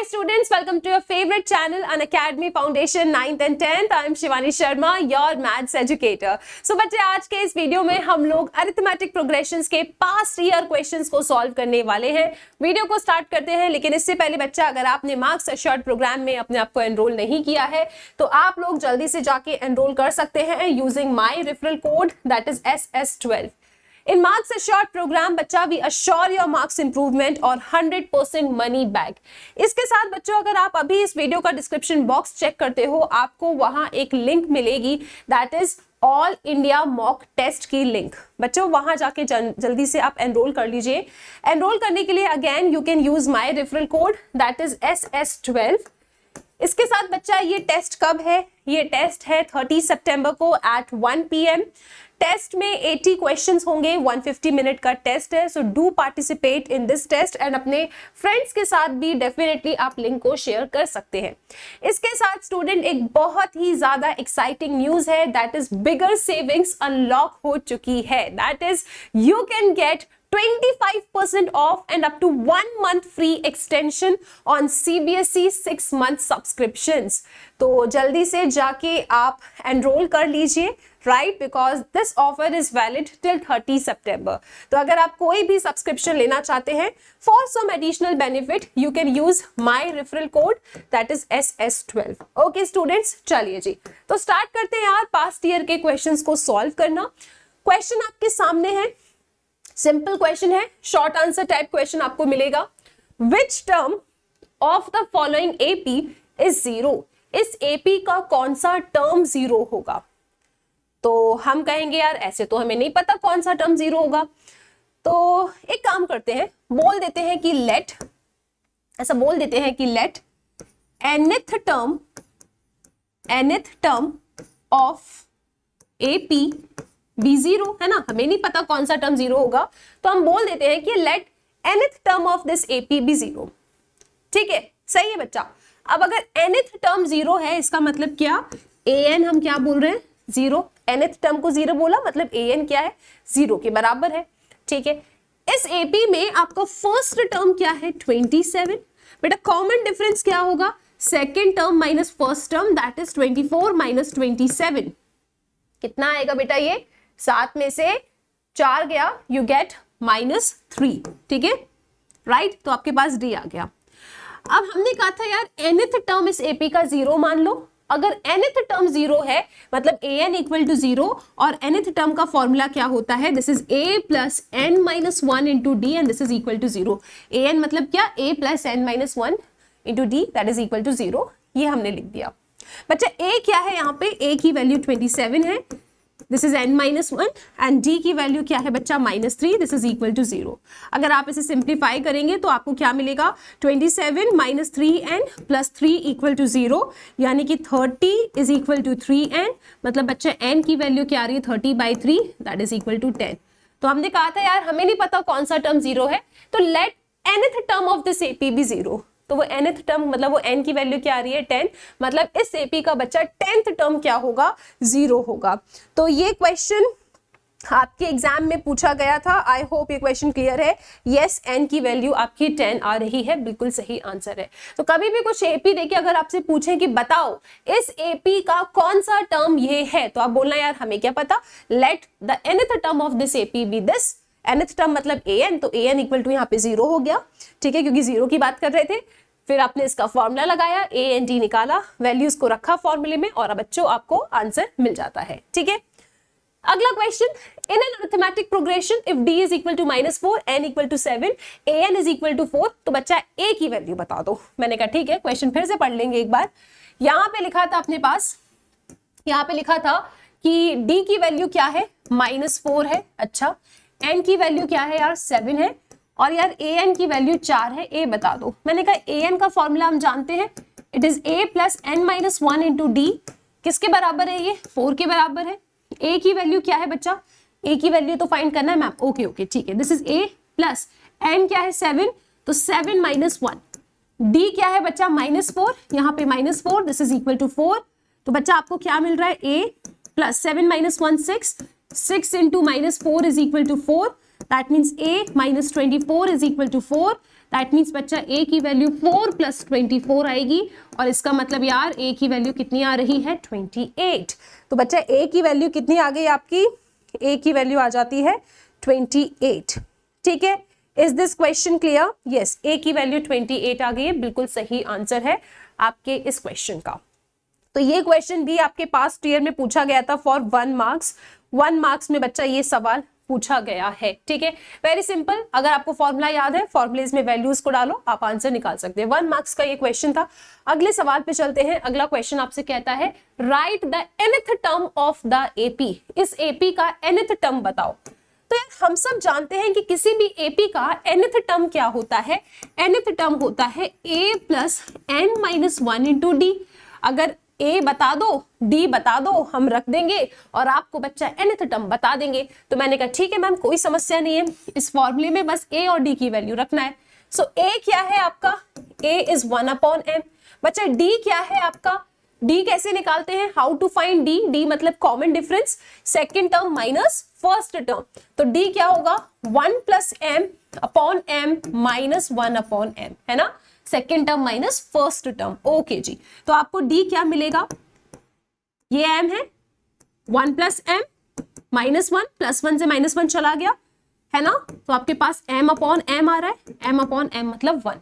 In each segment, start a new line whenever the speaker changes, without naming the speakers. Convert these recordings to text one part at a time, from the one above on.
students, welcome to your favorite channel, Unacademy Foundation 9th and 10th. I am Shivani Sharma, your maths educator. So बच्चे, आज के इस video में हम लोग अरिथमेटिक प्रोग्रेशंस के पास्ट ईयर क्वेश्चंस को सॉल्व करने वाले हैं। वीडियो को स्टार्ट करते हैं, लेकिन इससे पहले बच्चा, अगर आपने मार्क्स एश्योर्ड प्रोग्राम में अपने आप को एनरोल नहीं किया है तो आप लोग जल्दी से जाके एनरोल कर सकते हैं using my referral code, that is SS12. In Marks Assured program, बच्चा, we assure your marks improvement और 100% money back. इसके साथ बच्चों, अगर आप अभी इस वीडियो का डिस्क्रिप्शन बॉक्स चेक करते हो, आपको वहां एक लिंक मिलेगी, that is all India mock test की लिंक। बच्चों, वहां जाके जल्दी से आप एनरोल कर लीजिए। एनरोल करने के लिए again you can use my referral code, that is SS12. इसके साथ बच्चा, ये टेस्ट कब है? ये टेस्ट है 30 सितंबर को एट 1 PM। टेस्ट में 80 क्वेश्चंस होंगे, 150 मिनट का टेस्ट है, so do participate in this test and अपने फ्रेंड्स के साथ भी डेफिनेटली आप लिंक को शेयर कर सकते हैं। इसके साथ स्टूडेंट, एक बहुत ही ज्यादा एक्साइटिंग न्यूज है, that is bigger savings unlock हो चुकी है। That is you can get 25% off and up to 1 month free extension on CBSE 6 month subscriptions. तो जल्दी से जाके आप एनरोल कर लीजिए, right, because this offer is valid till 30 सितंबर। तो अगर आप कोई भी सब्सक्रिप्शन लेना चाहते हैं for some additional benefit, you can use my referral code, that is SS12. Okay students, चलिए जी, तो स्टार्ट करते हैं यार पास्ट ईयर के क्वेश्चंस को सॉल्व करना। क्वेश्चन आपके सामने है, सिंपल क्वेश्चन है, शॉर्ट आंसर टाइप क्वेश्चन आपको मिलेगा। Which term of the following AP is zero? इस AP का कौन सा टर्म जीरो होगा? तो हम कहेंगे यार ऐसे तो हमें नहीं पता कौन सा टर्म जीरो होगा, तो एक काम करते हैं, बोल देते हैं कि लेट, ऐसा बोल देते हैं कि let nth term of AP be zero, है ना, हमें नहीं पता कौन सा टर्म जीरो होगा, तो हम बोल देते हैं कि let nth term of this AP be zero. ठीक है, सही है बच्चा। अब अगर nth टर्म जीरो है, इसका मतलब क्या? an हम क्या बोल रहे हैं? जीरो। nth टर्म को जीरो बोला, मतलब an क्या है? जीरो के बराबर है। ठीक है, इस AP में आपका फर्स्ट टर्म क्या है? 27। बेटा, कॉमन डिफरेंस क्या होगा? Second term minus first term, that is 24 minus 27। कितना आएगा बेटा? ये 7 में से 4 गया, यू गेट -3। ठीक है, राइट, तो आपके पास D आ गया। अब हमने कहा था यार nth टर्म इस AP का जीरो मान लो। अगर nth टर्म जीरो है मतलब an इक्वल टू जीरो, और nth टर्म का फॉर्मूला क्या होता है? This is a plus n minus 1 into D and this is equal to zero. an मतलब क्या? a plus n minus 1 into D, that is equal to zero. ये हमने लिख दिया। बच्चा, a क्या है यहाँ पे? a की वैल्यू 27 है, this is n minus 1, and d की वैल्यू क्या है बच्चा? -3, दिस इज इक्वल टू 0। अगर आप इसे सिंप्लीफाई करेंगे तो आपको क्या मिलेगा? 27 minus 3n plus 3 equal to 0, यानी कि 30 इज इक्वल टू 3n। मतलब बच्चा n की वैल्यू क्या आ रही है? 30/3, दैट इज इक्वल टू 10। तो हमने कहा था यार हमें नहीं पता कौन सा टर्म जीरो है, तो let nth term of this AP be zero. तो वो nth टर्म मतलब वो n की वैल्यू क्या आ रही है? 10, मतलब इस AP का बच्चा 10th टर्म क्या होगा? जीरो होगा। तो ये क्वेश्चन आपके एग्जाम में पूछा गया था। आई होप ये क्वेश्चन क्लियर है। यस, n की वैल्यू आपकी 10 आ रही है, बिल्कुल सही आंसर है। तो कभी भी कुछ AP देके अगर आपसे पूछे कि बताओ इस AP का कौन सा टर्म ये है, तो आप बोलना यार हमें क्या पता, let the nth term of this AP be this. nth term मतलब an, तो an इक्वल टू यहाँ पे जीरो हो गया। ठीक है, क्योंकि जीरो की बात कर रहे थे। फिर आपने इसका फॉर्मूला लगाया, a and d निकाला, वैल्यूज को रखा फॉर्मूले में, और अब बच्चों आपको आंसर मिल जाता है। ठीक है, अगला question, in an arithmetic progression if d is equal to -4, n equal to 7, an is equal to 4, तो बच्चा a की वैल्यू बता दो। मैंने कहा ठीक है, क्वेश्चन फिर से पढ़ लेंगे एक बार। यहाँ पे लिखा था अपने पास, यहाँ पे लिखा था कि d की वैल्यू क्या है? -4 है। अच्छा, n की वैल्यू क्या है यार? 7 है, और यार an की वैल्यू 4 है। a बता दो। मैंने कहा an का फॉर्मूला हम जानते हैं, it is a plus n minus 1 into d. किसके बराबर है? ये 4 के बराबर है। a की वैल्यू क्या है बच्चा? a की वैल्यू तो फाइंड करना है मैम। ओके ओके, ठीक है, this is a plus n क्या है? 7, तो 7 माइनस 1। d क्या है बच्चा? -4, यहाँ पे -4, दिस इज इक्वल टू 4। तो बच्चा आपको क्या मिल रहा है? a plus 7 minus 1 6 into -4 is equal to 4। That means a minus 24 is equal to 4. That means बच्चा a की वैल्यू 4 + 24 आएगी, और इसका मतलब यार a की वैल्यू कितनी आ रही है 28। तो बच्चा a की वैल्यू कितनी आ गई आपकी, a की वैल्यू आ जाती है 28। ठीक है, is this question clear? Yes, a की वैल्यू 28 आ गई है, बिल्कुल सही आंसर है आपके इस क्वेश्चन का। तो ये क्वेश्चन भी आपके पास्ट ईयर में पूछा गया था फॉर 1 मार्क्स। 1 मार्क्स में बच्चा ये सवाल पूछा गया है। ठीक है, वेरी सिंपल, अगर आपको फॉर्मूला याद है, फॉर्मूलेज में वैल्यूज को डालो, आप आंसर निकाल सकते हैं। 1 मार्क्स का ये क्वेश्चन था। अगले सवाल पे चलते हैं। अगला क्वेश्चन आपसे कहता है right the nth term of the AP. इस एपी का nth टर्म बताओ। तो यार हम सब जानते हैं कि किसी भी एपी का nth टर्म क्या होता है, nth टर्म होता है a + n-1 × d। अगर a बता दो, d बता दो, हम रख देंगे और आपको बच्चा nth टर्म बता देंगे। तो मैंने कहा ठीक है मैम, कोई समस्या नहीं है, इस फॉर्मूले में बस a और d की वैल्यू रखना है। सो a क्या है आपका, a इज 1/n। बच्चा d क्या है आपका, d कैसे निकालते हैं, how to find d? d मतलब common difference, second term minus first term. तो d क्या होगा 1 + m/m - 1/m, है ना, second term minus first term. Okay जी, तो आपको d क्या मिलेगा, ये m है, 1 + m - 1 +1 से -1 चला गया, है ना, तो आपके पास m/m आ रहा है, m/m मतलब 1।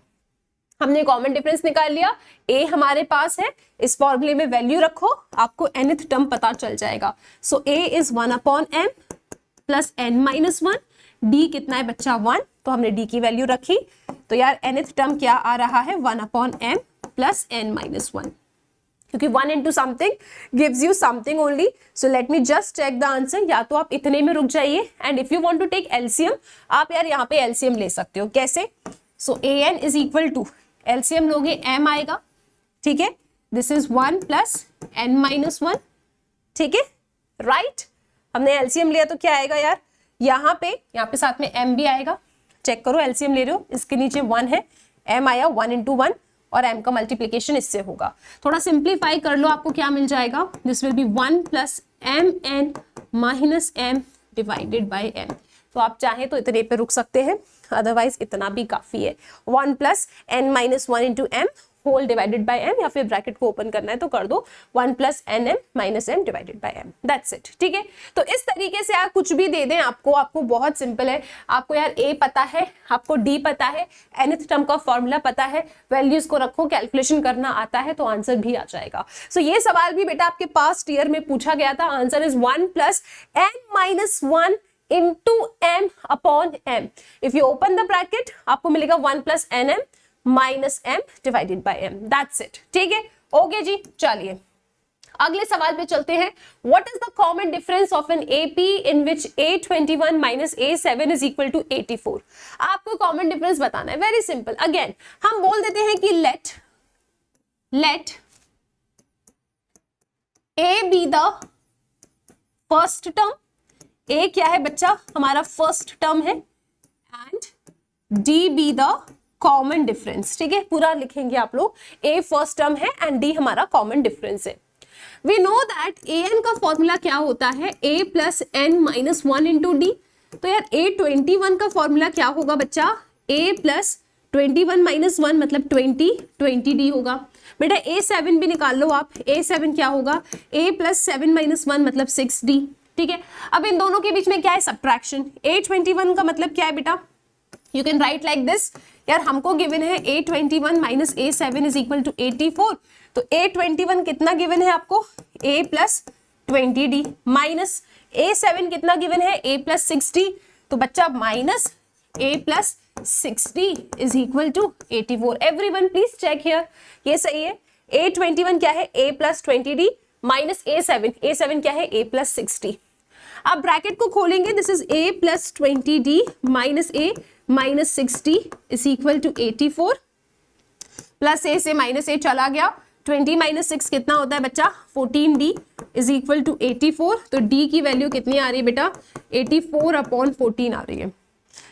हमने कॉमन डिफरेंस निकाल लिया, a हमारे पास है, इस फॉर्मूले में वैल्यू रखो, आपको nth टर्म पता चल जाएगा। सो a is 1/m + n-1, d कितना है बच्चा 1, तो हमने d की वैल्यू रखी। तो यार nth टर्म क्या आ रहा है 1/m + n-1, क्योंकि 1 into something gives you something only. So let me just check the answer. या तो आप इतने में रुक जाइए, and if you want to take LCM, आप यार यहाँ पे LCM ले सकते हो। कैसे? So an is equal to, LCM लोगे m आएगा, ठीक है, दिस इज 1 + n-1, ठीक है, राइट। हमने LCM लिया तो क्या आएगा यार, यहाँ पे साथ में m भी आएगा। चेक करो, LCM ले रहे हो, इसके नीचे 1 है, m आया 1 × 1 और m का मल्टीप्लीकेशन इससे होगा। थोड़ा सिंप्लीफाई कर लो, आपको क्या मिल जाएगा, this will B 1 + mn - m / m। तो आप चाहें तो इतने पे रुक सकते हैं, अदरवाइज इतना भी काफी है। 1 + n-1 × m whole divided by m, या फिर ब्रैकेट को ओपन करना है तो कर दो 1 + nm - m divided by m, that's it. ठीक है, तो इस तरीके से आप कुछ भी दे दें आपको बहुत सिंपल है। आपको यार a पता है, आपको d पता है, nth टर्म का फॉर्मूला पता है, वैल्यूज को रखो, कैलकुलेशन करना आता है, तो आंसर भी आ जाएगा। सो ये सवाल भी बेटा आपके पास्ट ईयर में पूछा गया था। Answer is 1 + n-1 × m/m। If you open the bracket आपको मिलेगा 1 + nm - m divided by m, that's it. ठीक है, ओके जी, चलिए अगले सवाल पे चलते हैं। What is the common difference of an AP in which A21 - A7 is equal to 84? आपको कॉमन डिफरेंस बताना है। वेरी सिंपल, अगेन हम बोल देते हैं कि let A be the first term. A क्या है बच्चा, हमारा फर्स्ट टर्म है, and D be the common difference. ठीक है, पूरा लिखेंगे आप लोग, A फर्स्ट टर्म है एंड D हमारा कॉमन डिफरेंस है। वी नो दैट an का फॉर्मूला क्या होता है, a + n-1 × d। तो यार A21 का फॉर्मूला क्या होगा बच्चा, a + 21 - 1 मतलब 20d होगा। बेटा A7 भी निकाल लो आप, A7 क्या होगा, a + 7 - 1 मतलब 6d। ठीक है, अब इन दोनों के बीच में क्या है, सब्ट्रैक्शन। A21 का मतलब क्या है बेटा, you can write like this. यार हमको गिवन है A21 - A7 is equal to 84। तो A21 कितना गिवन है आपको, a + 20d माइनस A7 कितना गिवन है, a + 6d। तो बच्चा minus a + 6d is equal to 84। Everyone please check here, ये सही है। A21 क्या है, a + 20d माइनस A7 क्या है, a + 6d। अब ब्रैकेट को खोलेंगे, this is a + 20d minus a - 6d is equal to 84। Plus a से माइनस a चला गया, 20 - 6 कितना होता है बच्चा, 14d इज इक्वल टू 84। तो d की वैल्यू कितनी आ रही है बेटा, 84/14 आ रही है।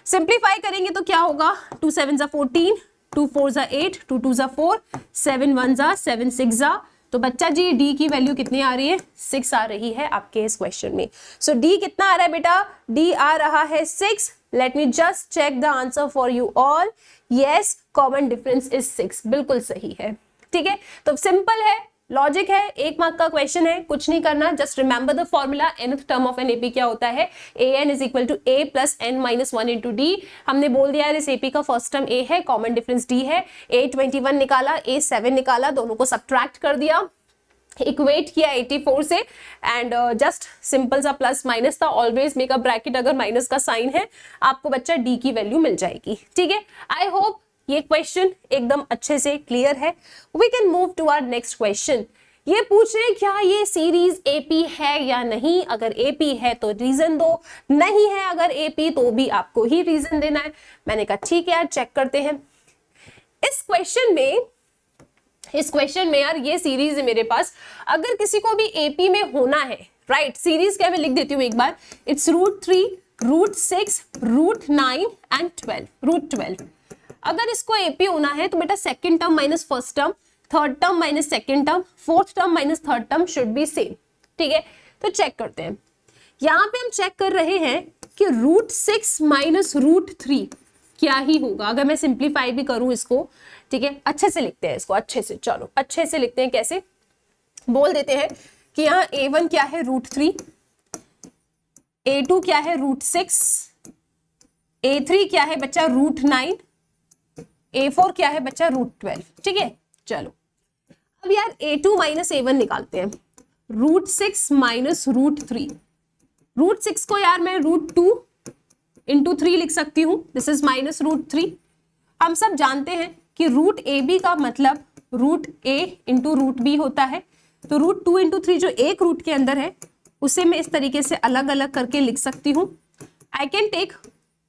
सिंप्लीफाई करेंगे तो क्या होगा, 2 × 7 = 14, 2 × 4 = 8, 2 × 2 = 4, 7 × 1 = 7, 6 = तो बच्चा जी d की वैल्यू कितनी आ रही है, 6 आ रही है आपके इस क्वेश्चन में। सो d कितना आ रहा है बेटा, d आ रहा है 6। Let me just check the answer for you all. Yes, common difference is 6, बिल्कुल सही है। ठीक है, तो सिंपल है, लॉजिक है, 1 मार्क का क्वेश्चन है, कुछ नहीं करना, just remember the formula. nth term of an AP क्या होता है, an is equal to a plus n minus 1 into d. हमने बोल दिया है इस एपी का फर्स्ट टर्म a है, कॉमन डिफरेंस d है। a 21 निकाला, a 7 निकाला, दोनों को सब्ट्रैक्ट कर दिया, इक्वेट किया 84 से, एंड जस्ट सिंपल सा प्लस माइनस था। ऑलवेज मेक अ ब्रैकेट, अगर माइनस का साइन है आपको बच्चा डी की वैल्यू मिल जाएगी। ठीक है, आई होप ये क्वेश्चन एकदम अच्छे से क्लियर है। We can move to our next question. ये पूछ रहे हैं क्या ये सीरीज एपी है या नहीं, अगर एपी है तो रीजन दो, नहीं है अगर एपी तो भी आपको ही रीजन देना है। मैंने कहा ठीक है यार, चेक करते हैं। इस क्वेश्चन में यार ये सीरीज है मेरे पास, अगर किसी को भी एपी में होना है, राइट, सीरीज क्या मैं लिख देती हूँ एक बार, इट्स √3, √6, √9 एंड 12, अगर इसको एपी होना है तो बेटा second term minus first term, third term minus second term, fourth term minus third term should be same. ठीक है, तो चेक करते हैं। यहां पे हम चेक कर रहे हैं कि √6 माइनस √3 क्या ही होगा, अगर मैं सिंप्लीफाई भी करूं इसको। ठीक है, अच्छे से लिखते हैं इसको, अच्छे से, चलो अच्छे से लिखते हैं। कैसे बोल देते हैं कि यहाँ a1 क्या है √3, a2 क्या है √6, a3 क्या है बच्चा √9, a4 क्या है बच्चा √12। ठीक है, चलो अब यार a2 माइनस a1 निकालते हैं। √6 माइनस √3, √6 को यार मैं √2 इंटू 3 लिख सकती हूँ, दिस इज माइनस √3। हम सब जानते हैं कि √ab का मतलब √a इंटू √b होता है, तो √2 इंटू 3 जो एक रूट के अंदर है उसे मैं इस तरीके से अलग अलग करके लिख सकती हूँ। आई कैन टेक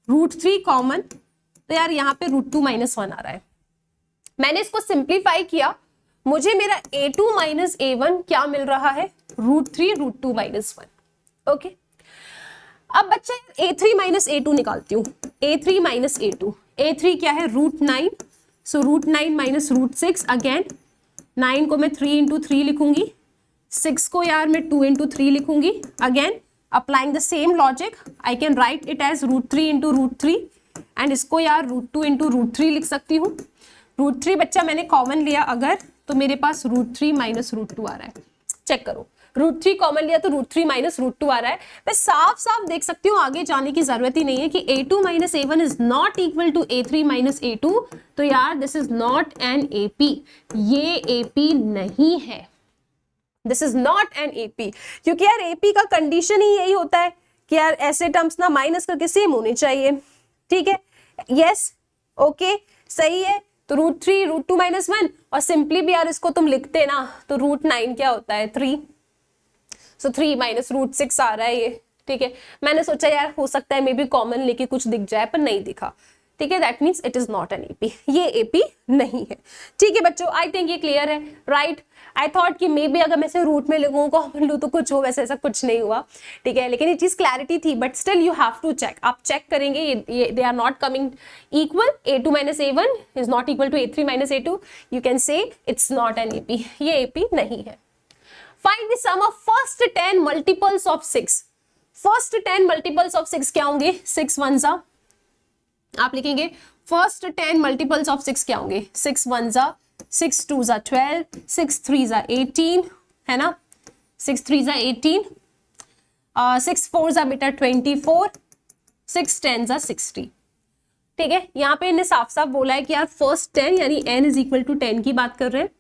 √3 कॉमन, तो यार यहाँ पे √2 माइनस 1 आ रहा है। मैंने इसको सिंप्लीफाई किया, मुझे मेरा a2 माइनस a1 क्या मिल रहा है, √3 √2 माइनस 1। ओके, अब बच्चा a3 माइनस a2 निकालती हूँ। a3 माइनस a2, a3 क्या है √9, सो √9 माइनस √6, अगेन 9 को मैं 3 इंटू 3 लिखूंगी, 6 को यार मैं 2 इंटू 3 लिखूंगी। Again applying the same logic, I can write it as √3 into √3, and इसको यार √2 इंटू √3 लिख सकती हूँ। √3 बच्चा मैंने कॉमन लिया अगर, तो मेरे पास √3 माइनस √2 आ रहा है। चेक करो, √3 कॉमन लिया तो √3 माइनस √2 आ रहा है। मैं साफ साफ देख सकती हूँ, आगे जाने की जरूरत ही नहीं है, कि a2 minus a1 is not equal to a3 minus a2, तो यार this is not an AP, ये एपी नहीं है, this is not an AP. क्योंकि यार एपी का कंडीशन ही यही होता है कि यार ऐसे टर्म्स ना माइनस करके सेम होने चाहिए। ठीक है, यस, ओके, सही है। तो √3 √2 माइनस 1, और सिंपली भी यार इसको तुम लिखते ना तो √9 क्या होता है 3, सो 3 माइनस √6 आ रहा है ये। ठीक है, मैंने सोचा यार हो सकता है मे बी कॉमन लेके कुछ दिख जाए, पर नहीं दिखा। ठीक है, that means it is not an AP, ये एपी नहीं है। ठीक है बच्चों, आई थिंक ये क्लियर है, राइट। आई थॉट कि मे बी अगर मैं इसे रूट में लिखूँ, कॉमन लूँ तो कुछ हो, वैसे ऐसा कुछ नहीं हुआ। ठीक है, लेकिन ये चीज क्लैरिटी थी, but still you have to check, आप चेक करेंगे ये they are not coming equal. a2 minus a1 is not equal to a3 minus a2, you can say it's not an AP, ये एपी नहीं है। Find the sum of first 10 multiples of 6. First 10 multiples of 6 क्या होंगे, 6 1 जा, आप लिखेंगे first 10 multiples of 6 क्या होंगे, 6 1 जा, 6 2 जा 12, 6 3 जा 18, है ना, 6 3 जा 18, 6 4 जा बेटा 24, 6 10 जा 60। ठीक है, यहाँ पे इन्हें साफ साफ बोला है कि यार फर्स्ट 10 यानी n इज इक्वल टू 10 की बात कर रहे हैं।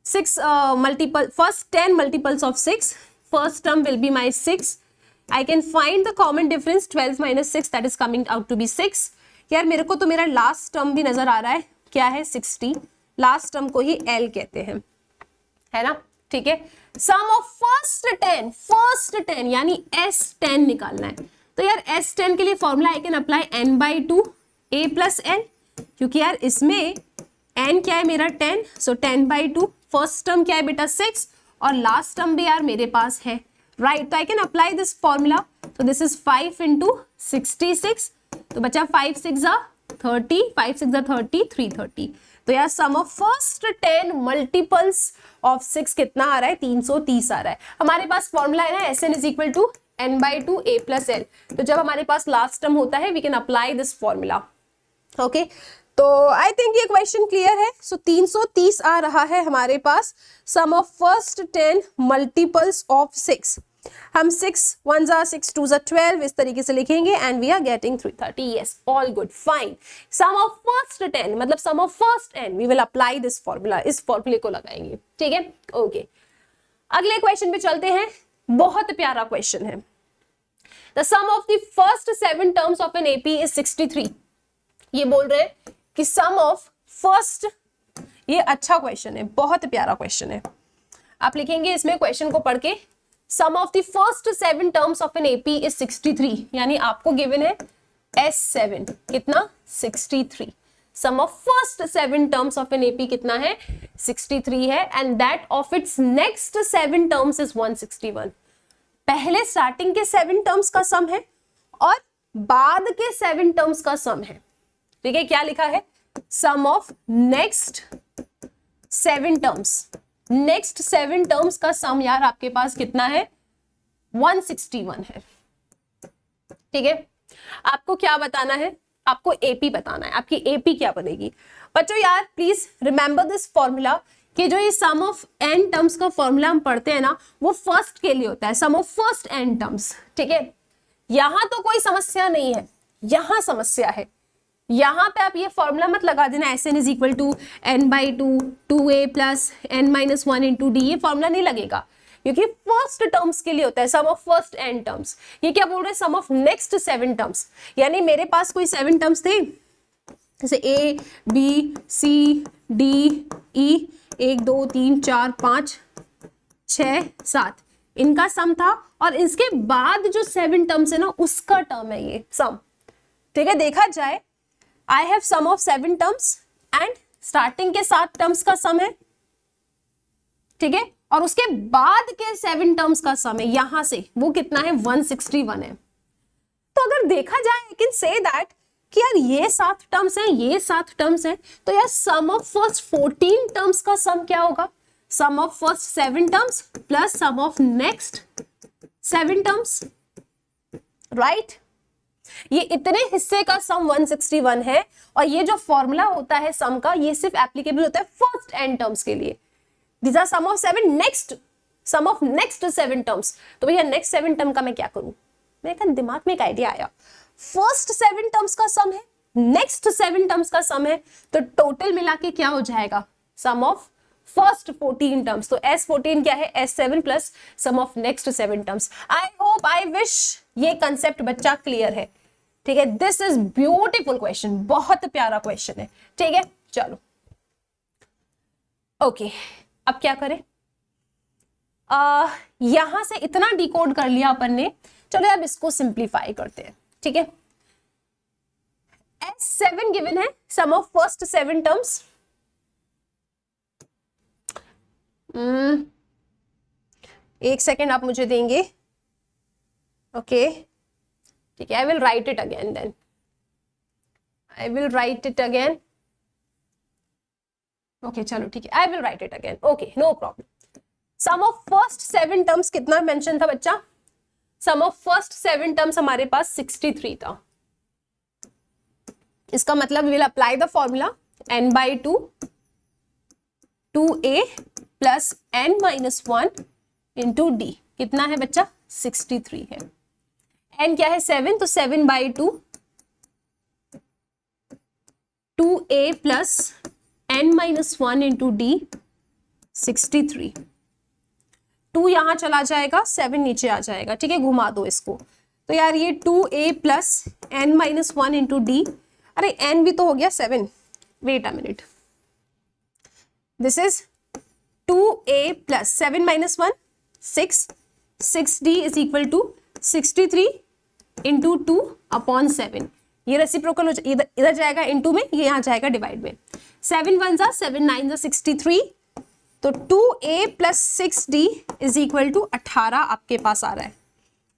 6 multiple, first 10 multiples of 6, first term will be my 6. I can find the common difference 12 minus 6, that is coming out to be 6. यार मेरे को तो मेरा लास्ट टर्म भी नजर आ रहा है, क्या है 60, लास्ट टर्म को ही L कहते हैं, है ना। ठीक है, सम ऑफ फर्स्ट 10 यानी S10 निकालना है, तो यार S10 के लिए formula I can apply n/2 a plus n, क्योंकि यार इसमें n क्या है मेरा 10, सो 10/2, फर्स्ट टर्म क्या है बेटा 6, और लास्ट टर्म भी यार मेरे पास है, राइट। तो I can apply this formula, तो दिस इज 5 इंटू 66, तो बचा 5 6 जा 30, 5 6 जा 30, 330। तो यार sum of first 10 multiples of 6 कितना आ रहा है, 330 आ रहा है। हमारे पास फॉर्मूला है ना, Sn is equal to n/2 a plus l। तो जब हमारे पास लास्ट टर्म होता है we can apply this formula. Okay, तो आई थिंक ये क्वेश्चन क्लियर है। सो 330 आ रहा है हमारे पास। Sum of first 10 multiples of 6, हम 6 1 जा 6 2 जा 12 इस तरीके से लिखेंगे and we are getting 330। Yes, all good, fine. Sum of first 10 मतलब sum of first n, we will apply this formula, इस फॉर्मूले को लगाएंगे, ठीक है। ओके, अगले क्वेश्चन पे चलते हैं। बहुत प्यारा क्वेश्चन है। The sum of the first 7 terms of an AP is 63। ये बोल रहे हैं कि सम ऑफ फर्स्ट, ये अच्छा क्वेश्चन है, बहुत प्यारा क्वेश्चन है। आप लिखेंगे इसमें क्वेश्चन को पढ़ के, sum of the first 7 terms of an AP is 63, यानी आपको गिवन है S7 कितना 63। Sum of first 7 terms of an AP कितना है 63 है, and that of its next 7 terms is 161। पहले स्टार्टिंग के 7 टर्म्स का सम है और बाद के 7 टर्म्स का सम है, ठीक है। क्या लिखा है, sum of next 7 terms, next 7 terms का सम यार आपके पास कितना है 161 है, ठीक है। आपको क्या बताना है, आपको एपी बताना है। आपकी एपी क्या बनेगी बच्चों, यार प्लीज रिमेंबर दिस फॉर्मूला कि जो ये सम ऑफ एन टर्म्स का फॉर्मूला हम पढ़ते हैं ना, वो फर्स्ट के लिए होता है, sum of first n terms, ठीक है। यहां तो कोई समस्या नहीं है, यहां समस्या है। यहां पे आप ये फॉर्मूला मत लगा देना Sn is equal to n/2 2a plus n-1 into d, ये फॉर्मूला नहीं लगेगा क्योंकि फर्स्ट टर्म्स के लिए होता है, sum of first n terms. ये क्या बोल रहे हैं, सम ऑफ नेक्स्ट 7 टर्म्स, यानी मेरे पास कोई 7 टर्म्स थे जैसे a b c d e 1 2 3 4 5 6 7, इनका सम था, और इसके बाद जो 7 टर्म्स है ना उसका टर्म है ये सम, ठीक है। देखा जाए I have sum of 7 terms and starting के 7 terms का sum है, ठीक है, और उसके बाद के 7 terms का sum है, यहां से वो कितना है 161 है। तो अगर देखा जाए I can say that कि यार ये 7 terms हैं, ये 7 terms हैं, तो यार sum of first 14 terms का sum क्या होगा, sum of first 7 terms plus sum of next 7 terms, right? ये इतने हिस्से का सम 161 है, और ये जो फॉर्मूला होता है सम का, ये सिर्फ एप्लीकेबल होता है फर्स्ट एन टर्म्स के लिए। This are sum of 7 next, sum of next 7 terms. तो भैया नेक्स्ट 7 टर्म का मैं क्या करूं, मेरे दिमाग में एक आइडिया आया, फर्स्ट 7 टर्म्स का सम है, नेक्स्ट 7 टर्म्स का सम है, तो टोटल मिला के क्या हो जाएगा, सम ऑफ फर्स्ट 14 टर्म्स। तो S14 क्या है, S7 plus sum of next 7 terms. I hope, I wish ये कंसेप्ट बच्चा क्लियर है, ठीक है। दिस इज ब्यूटीफुल क्वेश्चन, बहुत प्यारा क्वेश्चन है, ठीक है। चलो ओके, अब क्या करें, यहां से इतना डिकोड कर लिया अपन ने, चलो अब इसको सिंप्लीफाई करते हैं, ठीक है। S7 गिवन है, सम ऑफ फर्स्ट 7 टर्म्स, एक सेकेंड आप मुझे देंगे, ओके ठीक है। I will write it again, then I will write it again, okay चलो ठीक है, I will write it again, okay no problem. Sum of first 7 terms कितना मेंशन था बच्चा, सम ऑफ फर्स्ट 7 टर्म्स हमारे पास 63 था। इसका मतलब will apply the formula n/2 2a plus n-1 into D, कितना है बच्चा 63 है। n क्या है 7, तो 7/2 2a plus n-1 into D 63, 2 यहां चला जाएगा, 7 नीचे आ जाएगा, ठीक है, घुमा दो इसको। तो यार ये 2a plus n-1 into D, अरे n भी तो हो गया 7, wait a minute, this is 2a plus 7 - 1 6, 6d is equal to 63 into 2 upon 7, ये रेसिप्रोकल हो इधर जाएगा इंटू में, ये यहाँ जाएगा डिवाइड में, 7 1 जा 7 9 जा 63, तो 2a plus 6d is equal to 18 आपके पास आ रहा है।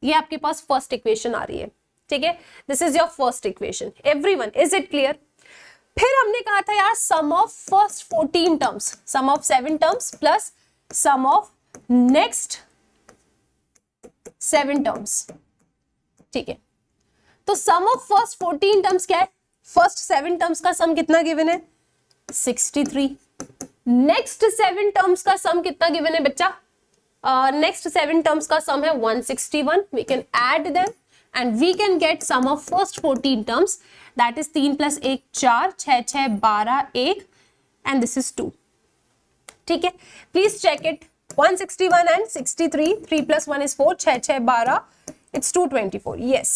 ये आपके पास फर्स्ट इक्वेशन आ रही है, ठीक है, this is your first equation. Everyone, is it clear? फिर हमने कहा था यार sum of first 14 terms, sum of 7 terms plus sum of next 7 terms, ठीक है। तो सम ऑफ फर्स्ट 14 टर्म्स क्या है? फर्स्ट 7 टर्म्स का सम कितना गिवन है? 63। नेक्स्ट 7 टर्म्स का सम कितना गिवन है बच्चा? नेक्स्ट 7 टर्म्स का सम है 161। We can add them and we can get sum of first 14 terms, that is 3 + 1 4, 6 6 12 1 and this is 2, ठीक है। Please check it, 161 and 63, 3 + 1 is 4, 6 6 12, it's 224, yes।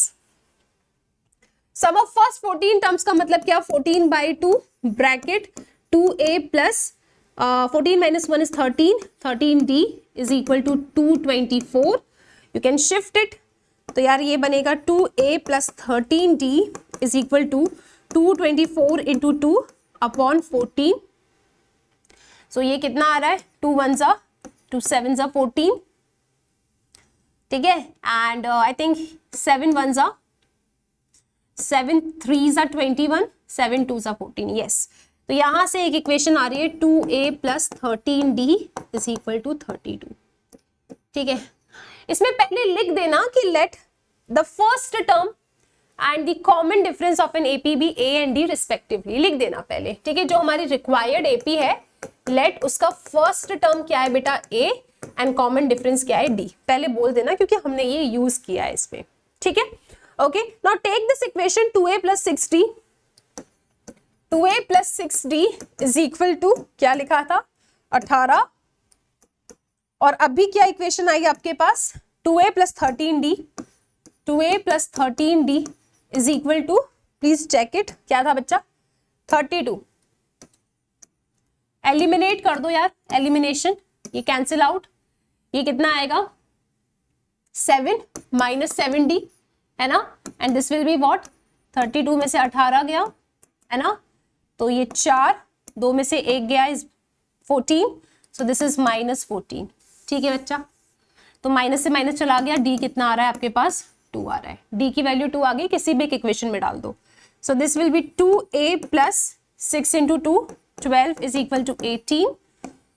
Sum of first 14 terms का मतलब क्या? 14/2 bracket 2a plus 14 - 1 is 13, 13d is equal to 224। You can shift it, तो यार ये बनेगा 2a plus 13d is equal to 224 into 2 upon 14। सो ये कितना आ रहा है? 2 1 2 7 14, ठीक है। And I think 7 1 7 3 21, 7 2 14, yes. तो यहां से एक इक्वेशन आ रही है 2a plus 13d is equal to 32, ठीक है। इसमें पहले लिख देना कि let the first term and the common difference of an AP be a and d respectively, लिख देना पहले, ठीक है। जो हमारी रिक्वायर्ड एपी है, लेट उसका फर्स्ट टर्म क्या है बेटा? a एंड कॉमन डिफरेंस क्या है? d। पहले बोल देना क्योंकि हमने ये यूज किया है इसमें, ठीक है। Okay, now take this equation 2a plus 6d. 2a plus 6d is equal to क्या लिखा था? 18। और अभी क्या इक्वेशन आई आपके पास? 2a plus 13d. 2a plus 13d is equal to, please check it, क्या था बच्चा? 32। एलिमिनेट कर दो यार, एलिमिनेशन, ये कैंसिल आउट, ये कितना आएगा? 7 - 7d, है ना। And this will be what? 32 में से 18 गया, है ना, तो ये 4, 2 में से 1 गया इज 14, सो दिस इज -14, ठीक है बच्चा। तो माइनस से माइनस चला गया, डी कितना आ रहा है आपके पास? 2 आ रहा है। डी की वैल्यू 2 आ गई, किसी भी एक इक्वेशन में डाल दो। So this will be 2a plus 6 × 2 12 is equal to 18।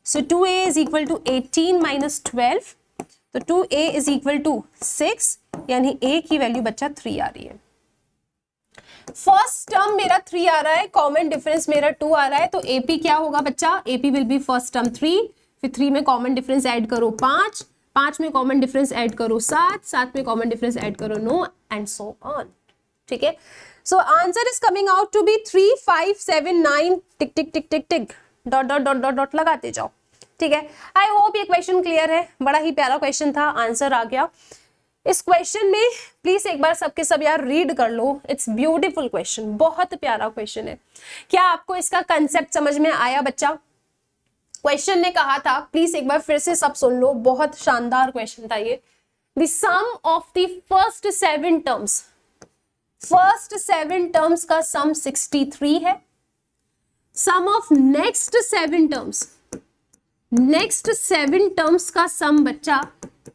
So 2a is equal to 18 - 12, तो 2a इज इक्वल टू 6, यानी a की वैल्यू बच्चा 3 आ रही है। फर्स्ट टर्म मेरा 3 आ रहा है, कॉमन डिफरेंस मेरा 2 आ रहा है, तो AP क्या होगा बच्चा? AP will be first term 3, फिर 3 में कॉमन डिफरेंस ऐड करो 5, 5 में कॉमन डिफरेंस ऐड करो 7, 7 में कॉमन डिफरेंस ऐड करो 9 एंड सो ऑन, ठीक है। So answer is coming out to be 3 5 7 9 tick tick tick tick tick dot dot dot dot dot लगाते जाओ, ठीक है। आई होप ये क्वेश्चन क्लियर है, बड़ा ही प्यारा क्वेश्चन था, आंसर आ गया। इस क्वेश्चन में प्लीज एक बार सबके सब यार रीड कर लो, इट्स ब्यूटीफुल क्वेश्चन, बहुत प्यारा क्वेश्चन है। क्या आपको इसका कंसेप्ट समझ में आया बच्चा? क्वेश्चन ने कहा था, प्लीज एक बार फिर से सब सुन लो, बहुत शानदार क्वेश्चन था ये। The sum of the first 7 terms, first 7 terms का सम 63 है। Sum of next 7 terms, next 7 terms का सम बच्चा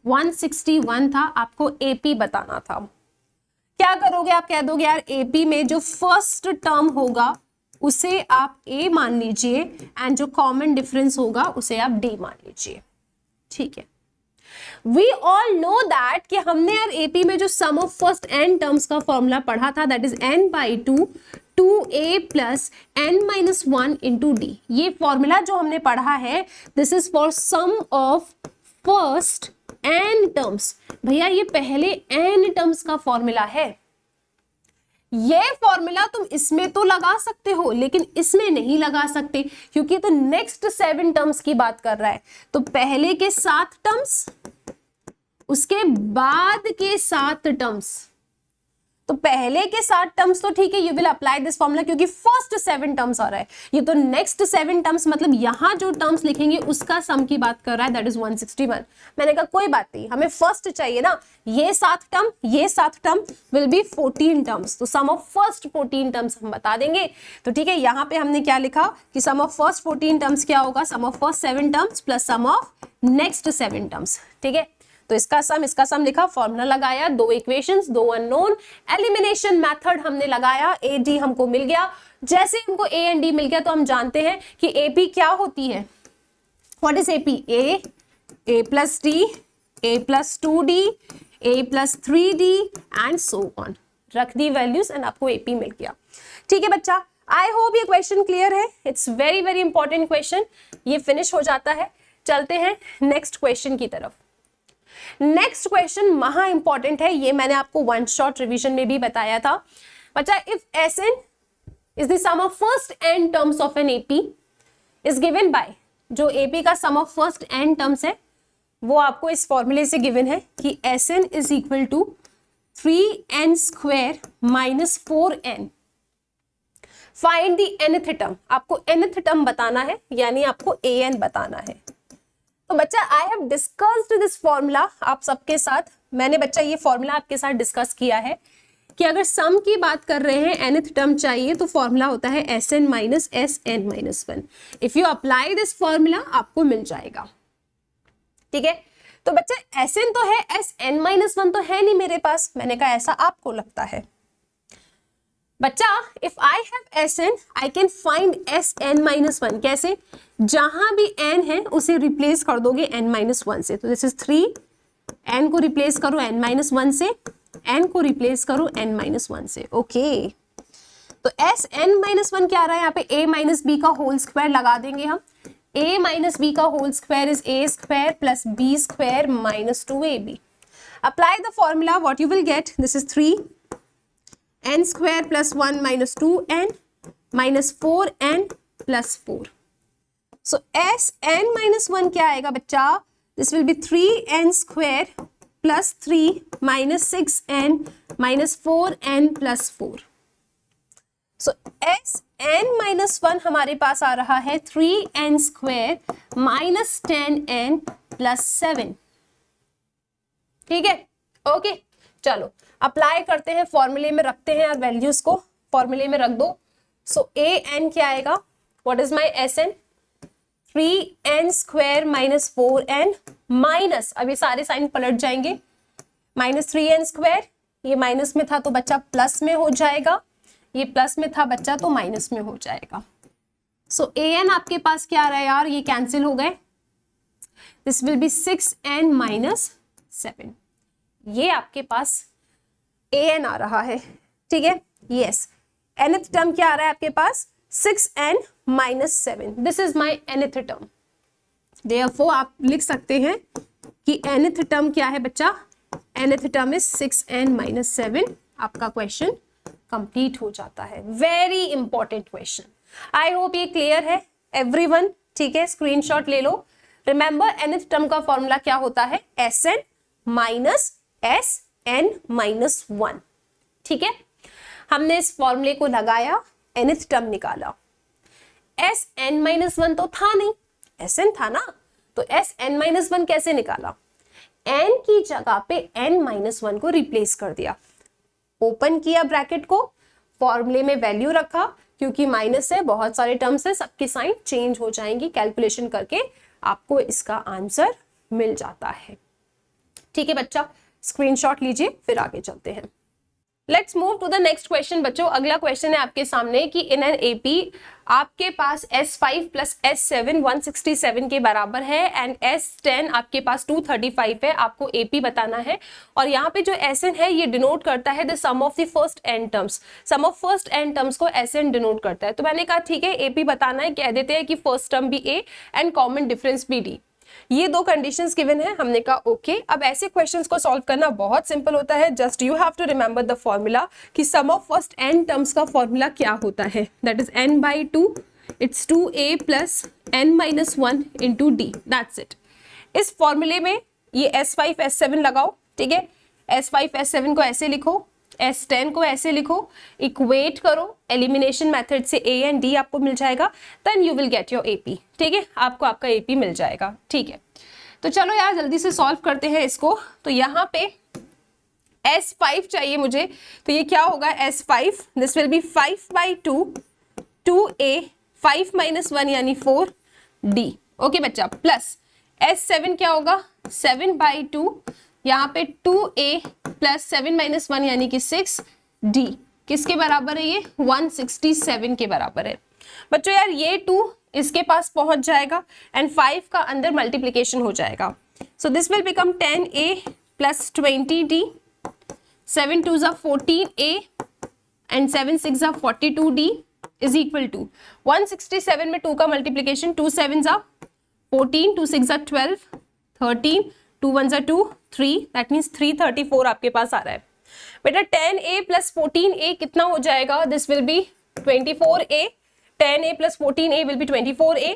161 था। आपको एपी बताना था। क्या करोगे आप? कह दोगे यार एपी में जो फर्स्ट टर्म होगा उसे आप ए मान लीजिए एंड जो कॉमन डिफरेंस होगा उसे आप डी मान लीजिए, ठीक है। वी ऑल नो दैट कि हमने यार एपी में जो sum of first n terms का फॉर्मूला पढ़ा था, that is n/2 2a plus n-1 into d. ये फॉर्मूला जो हमने पढ़ा है, this is for sum of first n terms. भैया ये पहले n टर्म्स का फॉर्मूला है। ये फॉर्मूला तुम इसमें तो लगा सकते हो लेकिन इसमें नहीं लगा सकते, क्योंकि तो नेक्स्ट 7 टर्म्स की बात कर रहा है। तो पहले के 7 टर्म्स, उसके बाद के 7 टर्म्स, तो पहले के 7 टर्म्स तो ठीक है, you will apply this formula क्योंकि फर्स्ट 7 टर्म्स आ रहा है। ये तो नेक्स्ट 7 टर्म्स, मतलब यहां जो टर्म्स लिखेंगे उसका सम की बात कर रहा है, दैट इज 161। मैंने कहा कोई बात नहीं, हमें फर्स्ट चाहिए ना, ये 7 टर्म, ये 7 टर्म विल बी 14 टर्म्स। तो सम ऑफ फर्स्ट 14 टर्म्स हम बता देंगे। तो ठीक है, यहां पे हमने क्या लिखा कि सम ऑफ फर्स्ट 14 टर्म्स क्या होगा? Sum of first 7 terms plus sum of next 7 terms, ठीक है। तो इसका सम लिखा, फॉर्मूला लगाया, 2 इक्वेशंस, 2 अननोन, एलिमिनेशन मेथड हमने लगाया, ए डी हमको मिल गया। जैसे हमको ए एंड डी मिल गया तो हम जानते हैं कि एपी क्या होती है। What is AP? A plus D, A plus 2d, a plus 3d and so on, रख दी वैल्यूज एंड आपको AP मिल गया। ठीक है बच्चा, आई होप ये क्वेश्चन क्लियर है। It's very very important question. ये फिनिश हो जाता है, चलते हैं नेक्स्ट क्वेश्चन की तरफ। नेक्स्ट क्वेश्चन महा इंपॉर्टेंट है, ये मैंने आपको वन शॉट रिवीजन में भी बताया था बच्चा। If Sn is the sum of first n terms of an AP is given by, जो AP का sum of first n terms है वो आपको इस फॉर्मूले से गिवन है कि Sn is equal to 3n square minus 4n। Find the nth term, आपको nth टर्म बताना है, यानी आपको an बताना है। तो बच्चा I have discussed this formula आप सबके साथ, मैंने बच्चा ये फॉर्मूला आपके साथ डिस्कस किया है कि अगर सम की बात कर रहे हैं nth टर्म चाहिए तो फॉर्मूला होता है Sn minus Sn minus 1। If you apply this formula आपको मिल जाएगा। ठीक है, तो बच्चा Sn तो है, Sn माइनस 1 तो है नहीं मेरे पास, मैंने कहा ऐसा आपको लगता है। बच्चा if I have Sn I can find Sn minus 1। कैसे? जहां भी n है उसे रिप्लेस कर दोगे n माइनस 1 से। तो दिस इज 3, n को रिप्लेस करो n माइनस 1 से, n को रिप्लेस करो n माइनस 1 से। ओके, तो Sn माइनस 1 क्या आ रहा है यहाँ पे? a माइनस बी का होल स्क्वायर लगा देंगे हम। a माइनस बी का whole square is a square plus b square minus 2ab। Apply the formula, what you will get, this is 3 n square plus 1 minus 2n minus 4n plus 4. So Sn minus 1 क्या आएगा बच्चा? This will be 3n square plus 3 minus 6n minus 4n plus 4. So Sn minus 1 हमारे पास आ रहा है 3n square minus 10n plus 7. ठीक है, okay चलो apply करते हैं, फॉर्मूले में रखते हैं यार, वैल्यूज को फॉर्मूले में रख दो। सो an क्या आएगा? What is my Sn? 3n square minus 4n minus, अभी सारे साइन पलट जाएंगे, माइनस 3n स्क्वायर, ये माइनस में था तो बच्चा प्लस में हो जाएगा, ये प्लस में था बच्चा तो माइनस में हो जाएगा। सो an आपके पास क्या आ रहा है यार? ये कैंसिल हो गए, this will B 6n minus 7। ये आपके पास an आ रहा है। ठीक है, यस, nth टर्म क्या आ रहा है आपके पास? 6n minus 7। This is my nth term. Therefore आप लिख सकते हैं कि nth टर्म क्या है बच्चा? nth term is 6n minus 7। आपका क्वेश्चन कंप्लीट हो जाता है। वेरी इंपॉर्टेंट क्वेश्चन, आई होप ये क्लियर है एवरीवन। ठीक है, स्क्रीनशॉट ले लो। रिमेंबर nth टर्म का फॉर्मूला क्या होता है? Sn minus Sn minus 1। ठीक है, हमने इस फॉर्मूले को लगाया, nth टर्म निकाला। Sn माइनस 1 तो था नहीं, Sn था ना, तो Sn माइनस 1 कैसे निकाला? n की जगह पे n माइनस 1 को रिप्लेस कर दिया, ओपन किया ब्रैकेट को, फॉर्मूले में वैल्यू रखा, क्योंकि माइनस है, बहुत सारे टर्म्स है, सबकी साइन चेंज हो जाएंगी, कैलकुलेशन करके आपको इसका आंसर मिल जाता है। ठीक है बच्चा, स्क्रीनशॉट लीजिए, फिर आगे चलते हैं। Let's move to the next question बच्चों। अगला क्वेश्चन है आपके सामने कि इन एन एपी आपके पास S5 प्लस S7 167 के बराबर है एंड S10 आपके पास 235 है, आपको AP बताना है। और यहाँ पे जो Sn है ये डिनोट करता है the sum of the first n terms, sum of first n terms को Sn डिनोट करता है। तो मैंने कहा ठीक है AP बताना है, कह देते हैं कि फर्स्ट टर्म भी A एंड कॉमन डिफरेंस भी D। ये दो कंडीशंस गिवन है, हमने कहा ओके। अब ऐसे क्वेश्चंस को सॉल्व करना बहुत सिंपल होता है, just you have to remember the formula कि sum of first n terms का फॉर्मूला क्या होता है, that is n by 2, it's 2a plus n minus 1 into d, that's it. इस फॉर्मूले में ये S5 S7 लगाओ, ठीक है, S5 S7 को ऐसे लिखो, S10 को ऐसे लिखो, इक्वेट करो, एलिमिनेशन मेथड से A एंड D आपको मिल जाएगा, then you will get your AP। ठीक है, आपको आपका AP मिल जाएगा। ठीक है, तो चलो यार जल्दी से सॉल्व करते हैं इसको। तो यहाँ पे S5 चाहिए मुझे, तो ये क्या होगा S5, this will B 5 by 2, 2A, 5 minus 1 यानी 4D। ओके बच्चा, प्लस S7 क्या होगा 7 by 2, यहाँ पे 2A प्लस 7 माइनस 1 यानी कि 6D, किसके बराबर है ये 167 के बराबर है। बच्चों यार ये 2 इसके पास पहुंच जाएगा एंड 5 का अंदर मल्टीप्लीकेशन हो जाएगा, सो this will become 10A plus 20d, 7 2 जा 14a एंड 7 6 जा 42d इज इक्वल टू 167 में 2 का मल्टीप्लीकेशन, 2 7 जा 14, 2 6 जा 12, 13, 2 1 जा 2, 3, दैट मीन्स 334 आपके पास आ रहा है बेटा। 10a प्लस 14a कितना हो जाएगा? This will B 24a, 10a plus 14a will be 24a,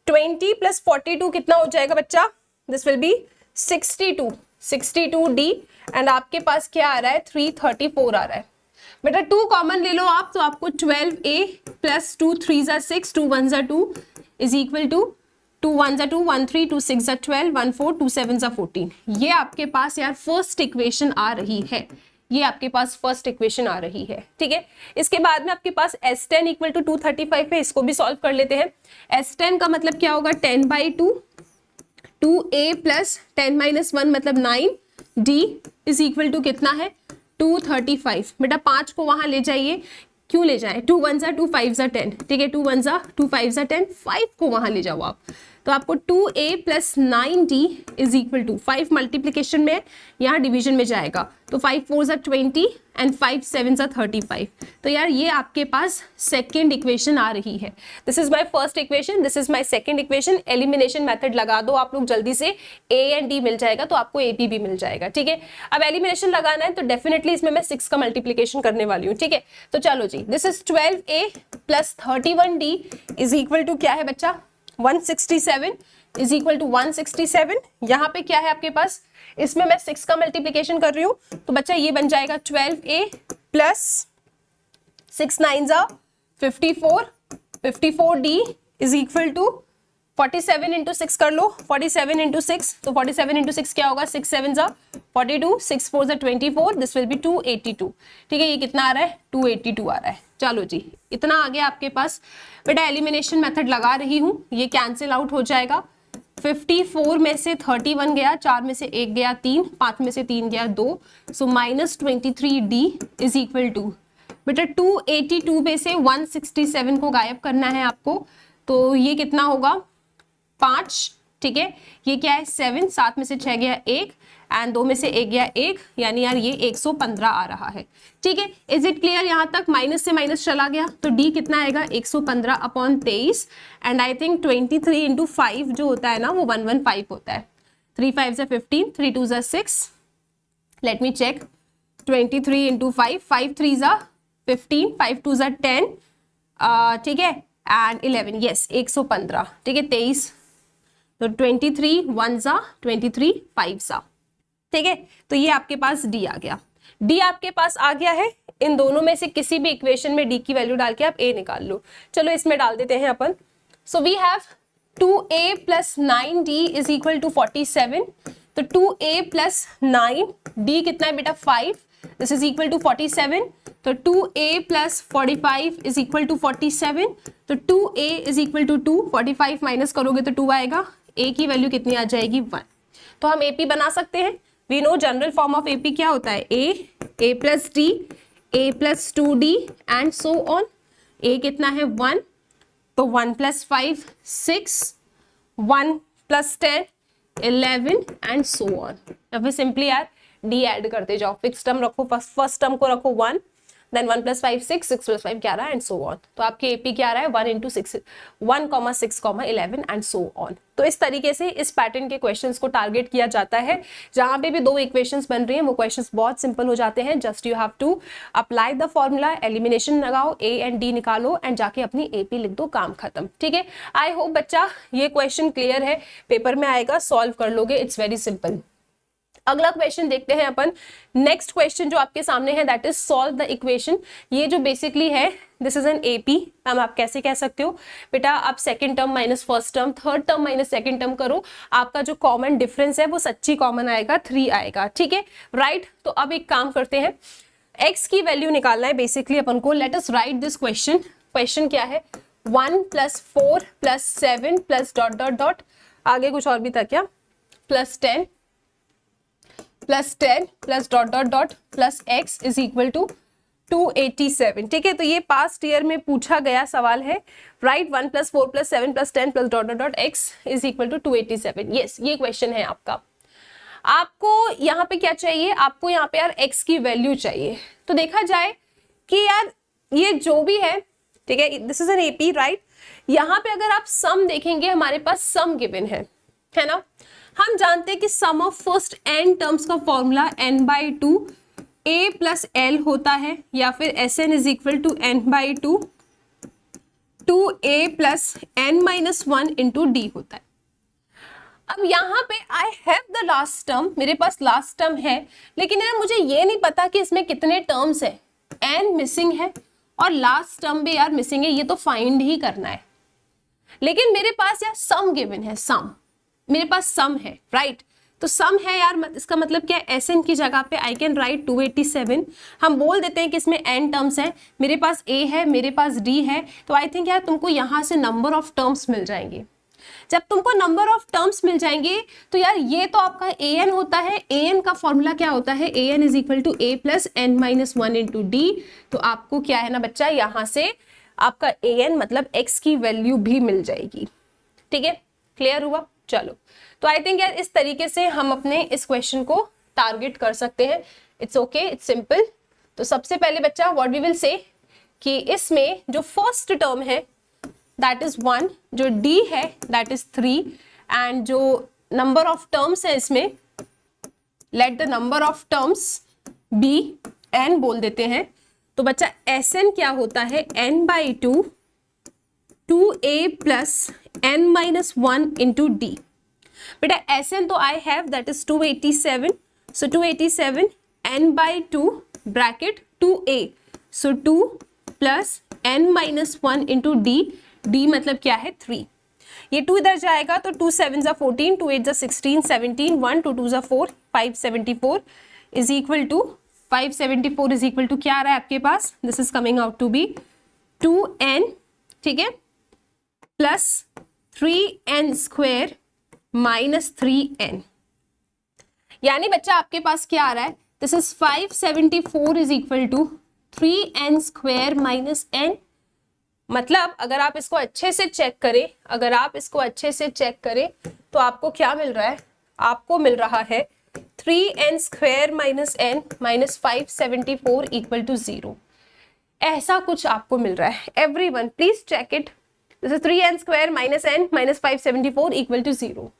20 plus 42 कितना हो जाएगा बच्चा? This will B 62d and आपके पास क्या आ रहा है? 334 आ रहा है बेटा। 2 कॉमन ले लो आप, तो आपको 12a प्लस 2 3 जा 6, 2 1 जा 2 इज इक्वल टू 2 1 जा 2, 1 3, 2 6 जा 12, 1 4, 2 7 जा 14। ये आपके पास यार फर्स्ट इक्वेशन आ रही है, ये आपके पास फर्स्ट इक्वेशन आ रही है, ठीक है। इसके बाद में आपके पास S10 इक्वल टू 235 है, इसको भी सॉल्व कर लेते हैं। S10 का मतलब क्या होगा? 10/2, 2a प्लस 10 - 1 मतलब 9d इज इक्वल टू कितना है? 235। बेटा 5 को वहां ले जाइए, क्यों ले जाएं? 2 1 जा 2, 5 जा 10, ठीक है। 2 1 जा 2, 5 जा 10, 5 को वहां ले जाओ आप, तो आपको 2a plus 9d is equal to 5 multiplication में, यहाँ डिवीजन में जाएगा, तो 5 4 जा 20 एंड 5 7 जा 35। तो यार ये आपके पास सेकेंड इक्वेशन आ रही है। This is my first equation, this is my second equation. Elimination method लगा दो आप लोग जल्दी से, a एंड d मिल जाएगा तो आपको AP भी मिल जाएगा, ठीक है। अब एलिमिनेशन लगाना है तो डेफिनेटली इसमें मैं 6 का मल्टीप्लीकेशन करने वाली हूँ, ठीक है। तो चलो जी, this is 12a plus 31d is equal to क्या है बच्चा? 167 इज इक्वल टू 167। यहाँ पे क्या है आपके पास? इसमें मैं 6 का मल्टीप्लीकेशन कर रही हूँ, तो बच्चा ये बन जाएगा 12a प्लस 6 9 जा 54, 54d is equal to 47 into 6 कर लो, 47 इंटू 6, तो 47 इंटू 6 क्या होगा? 6 7 जा 42, 6 4 जा 24, दिस विल बी 282, ठीक है। ये कितना आ रहा है? 282 आ रहा है। चलो जी, इतना आ गया आपके पास। बेटा एलिमिनेशन मेथड लगा रही हूँ, ये कैंसिल आउट हो जाएगा। 54 में से 31 गया, 4 में से 1 गया 3, 5 में से 3 गया 2, सो -23d इज इक्वल टू बेटा 282 में से 167 को गायब करना है आपको, तो ये कितना होगा? 5, ठीक है। ये क्या है? 7, 7 में से 6 गया 1 एंड 2 में से 1 गया 1, यानी यार ये 115 आ रहा है, ठीक है। Is it clear? यहाँ तक माइनस से माइनस चला गया, तो d कितना आएगा? 115/23 एंड आई थिंक 23 इंटू 5 जो होता है ना वो 115 होता है। 3 5 जा 15, 3 2 जा 6, लेट मी चेक। 23 इंटू 5, 5 3 जा 15, 5 2 जा 10, ठीक है, एंड 11, यस 115, ठीक है। 23, तो 23 1 जा 23, 5 जा, ठीक है। तो ये आपके पास d आ गया, d आपके पास आ गया है। इन दोनों में से किसी भी इक्वेशन में d की वैल्यू डाल के आप a निकाल लो। चलो इसमें डाल देते हैं अपन। So we have 2a plus 9d is equal to 47, तो 2a प्लस 9, d कितना है बेटा? 5, दिस इज इक्वल टू 47, तो 2a plus 45 is equal to 47, तो 2a is equal to 2, 45 minus करोगे तो 2 आएगा, a की वैल्यू कितनी आ जाएगी? 1। तो हम AP बना सकते हैं। We know general form of AP क्या होता है? a plus d, a plus 2d and so on. a कितना है? 1, तो 1 plus 5 6, 1 plus 10 11 and so on. अब सिंपली यार d ऐड करते जाओ, फिक्स टर्म रखो, फर्स्ट टर्म को रखो 1, then 1 plus 5 6, 6 plus 5 11 and so on. तो आपके AP क्या आ रहा है? 1 इंटू 6, 1,6, 11 एंड सो ऑन। तो इस तरीके से इस पैटर्न के क्वेश्चंस को टारगेट किया जाता है। जहां पे भी 2 इक्वेशंस बन रही हैं वो क्वेश्चंस बहुत सिंपल हो जाते हैं। Just you have to apply the formula, elimination लगाओ, A एंड D निकालो एंड जाके अपनी AP लिख दो, काम खत्म, ठीक है। आई होप बच्चा ये क्वेश्चन क्लियर है, पेपर में आएगा, सॉल्व कर लोगे, इट्स वेरी सिंपल। अगला क्वेश्चन देखते हैं अपन। नेक्स्ट क्वेश्चन जो आपके सामने है that is solve the equation. ये जो बेसिकली है this is an AP। Ma'am आप कैसे कह सकते हो बेटा? आप second term minus first term, third term minus second term करो, आपका जो कॉमन डिफरेंस है वो सच्ची कॉमन आएगा, 3 आएगा, ठीक है, राइट। तो अब एक काम करते हैं, x की वैल्यू निकालना है बेसिकली अपन को। Let us write this question. Question क्या है? 1 plus 4 plus 7 plus dot dot dot, आगे कुछ और भी था क्या? Plus 10 plus dot dot dot plus x is equal to 287, ठीक है। तो ये पास्ट ईयर में पूछा गया सवाल है, right. 1 plus 4 plus 7 plus 10 plus dot dot dot x is equal to 287, yes ये क्वेश्चन है आपका। आपको यहाँ पे क्या चाहिए, आपको यहाँ पे यार x की वैल्यू चाहिए। तो देखा जाए कि यार ये जो भी है, ठीक है, this is an AP right. यहाँ पे अगर आप सम देखेंगे, हमारे पास सम गिवन है ना। हम जानते हैं कि sum of first n terms का formula n/2 a plus l होता है, या फिर Sn is equal to n/2 2a plus n-1 into d होता है। अब यहाँ पे I have the last term, मेरे पास लास्ट टर्म है, लेकिन यार मुझे ये नहीं पता कि इसमें कितने टर्म्स है। n मिसिंग है और लास्ट टर्म भी यार मिसिंग है, ये तो फाइंड ही करना है। लेकिन मेरे पास यार सम गिवन है, सम मेरे पास सम है राइट। तो सम है यार, इसका मतलब क्या है, Sn की जगह पे आई कैन राइट 287। हम बोल देते हैं कि इसमें n टर्म्स है, मेरे पास a है, मेरे पास d है, तो आई थिंक यार तुमको यहाँ से नंबर ऑफ टर्म्स मिल जाएंगे। जब तुमको नंबर ऑफ टर्म्स मिल जाएंगे तो यार ये तो आपका an होता है, an का फॉर्मूला क्या होता है, an is equal to a plus n-1 into d। तो आपको क्या है ना बच्चा, यहाँ से आपका an मतलब x की वैल्यू भी मिल जाएगी। ठीक है, क्लियर हुआ? चलो, तो आई थिंक यार इस तरीके से हम अपने इस क्वेश्चन को टारगेट कर सकते हैं। It's okay, it's simple. तो सबसे पहले बच्चा व्हाट वी विल से कि इसमें जो फर्स्ट टर्म है दैट इज 1, जो d है दैट इज 3, एंड जो नंबर ऑफ टर्म्स है इसमें, let the number of terms be n बोल देते हैं। तो बच्चा Sn क्या होता है, n/2 2a plus n-1 into d। बेटा Sn तो I have that is 287, so 287 n/2 bracket 2a, so 2 plus n-1 into d, d मतलब क्या है 3। ये 2 इधर जाएगा तो 2 7 जा 14, 2 8 जा 16, 17, 1 2 2 जा 4, 574 is equal to 574 is equal to क्या आ रहा है आपके पास, this is coming out to be 2n, ठीक है, plus 3n square minus 3n। यानी बच्चा आपके पास क्या आ रहा है, this is 574 is equal to 3n square minus n। मतलब अगर आप इसको अच्छे से चेक करें, अगर आप इसको अच्छे से चेक करें तो आपको क्या मिल रहा है, आपको मिल रहा है 3n square minus n minus 574 equal to 0। ऐसा कुछ आपको मिल रहा है। Everyone please check it. This is 3n square minus n minus 574 equal to 0।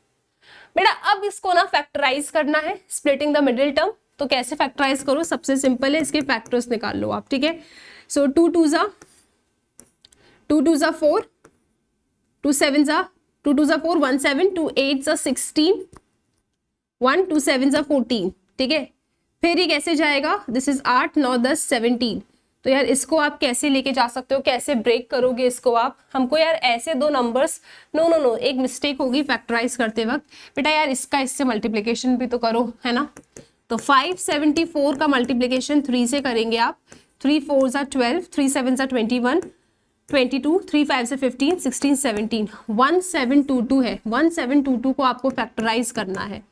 बेटा अब इसको ना फैक्टराइज करना है, स्प्लिटिंग द मिडिल टर्म। तो कैसे फैक्टराइज करो, सबसे सिंपल है, इसके फैक्टर्स निकाल लो आप, ठीक है। सो 2 2 जा 4, 2 7 जा 2 2 जा 4, 1 7, 2 8 जा 16, 1 2 7 जा 14, ठीक है। फिर ये कैसे जाएगा, दिस इज 8 9 10 17। तो यार इसको आप कैसे लेके जा सकते हो, कैसे ब्रेक करोगे इसको आप, हमको यार ऐसे दो नंबर्स, नो एक मिस्टेक होगी फैक्टराइज करते वक्त। बेटा यार इसका इससे मल्टीप्लिकेशन भी तो करो, है ना। तो 574 का मल्टीप्लिकेशन 3 से करेंगे आप, 3 4 जा 12, 3 7 जा 21, 22, 3 5 से 15, 16 17, 1722 है। 1722 को आपको फैक्टराइज करना है,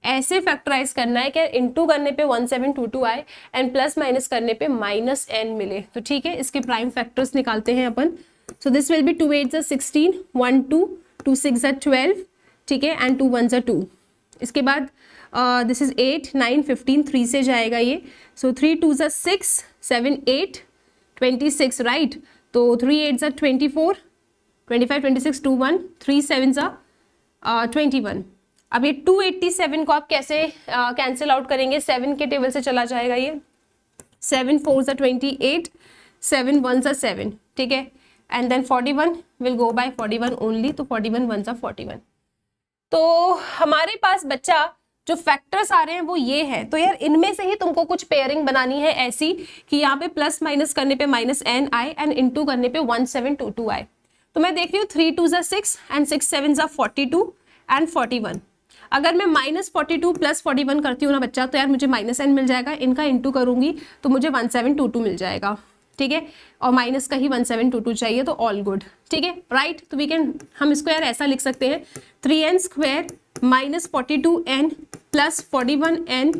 ऐसे फैक्टराइज करना है कि इनटू करने पे 1722 आए एंड प्लस माइनस करने पे माइनस n मिले। तो ठीक है, इसके प्राइम फैक्टर्स निकालते हैं अपन। सो दिस विल बी 2 8 जा 16, 1 2, 2 6 जा 12, ठीक है, एंड 2 1 जा 2। इसके बाद दिस इज 8 9 15, 3 से जाएगा ये। सो 3 2 जा 6, 7 8 26, राइट। तो 3 8 जा 24, 25 26, 2 1, 3 7 जा 21। अब ये 287 को आप कैसे कैंसिल आउट करेंगे, 7 के टेबल से चला जाएगा ये। 7 4 जा 28, 7 1 जा 7, ठीक है, and then 41 will go by 41 only, तो 41 1 जा 41। तो हमारे पास बच्चा जो फैक्टर्स आ रहे हैं वो ये है। तो यार इनमें से ही तुमको कुछ पेयरिंग बनानी है ऐसी कि यहाँ पे प्लस माइनस करने पे माइनस n आए एंड इनटू करने पे 1722 आए। तो मैं देख रही हूँ 3 2 जा 6 एंड 6 7 जा 42 एंड 41। अगर मैं -42 प्लस 41 करती हूँ ना बच्चा, तो यार मुझे माइनस n मिल जाएगा, इनका इंटू करूंगी तो मुझे 1722 मिल जाएगा, ठीक है, और माइनस का ही 1722 चाहिए, तो ऑल गुड, ठीक है, राइट। तो वी कैन, हम इसको यार ऐसा लिख सकते हैं 3n square minus 42n plus 41n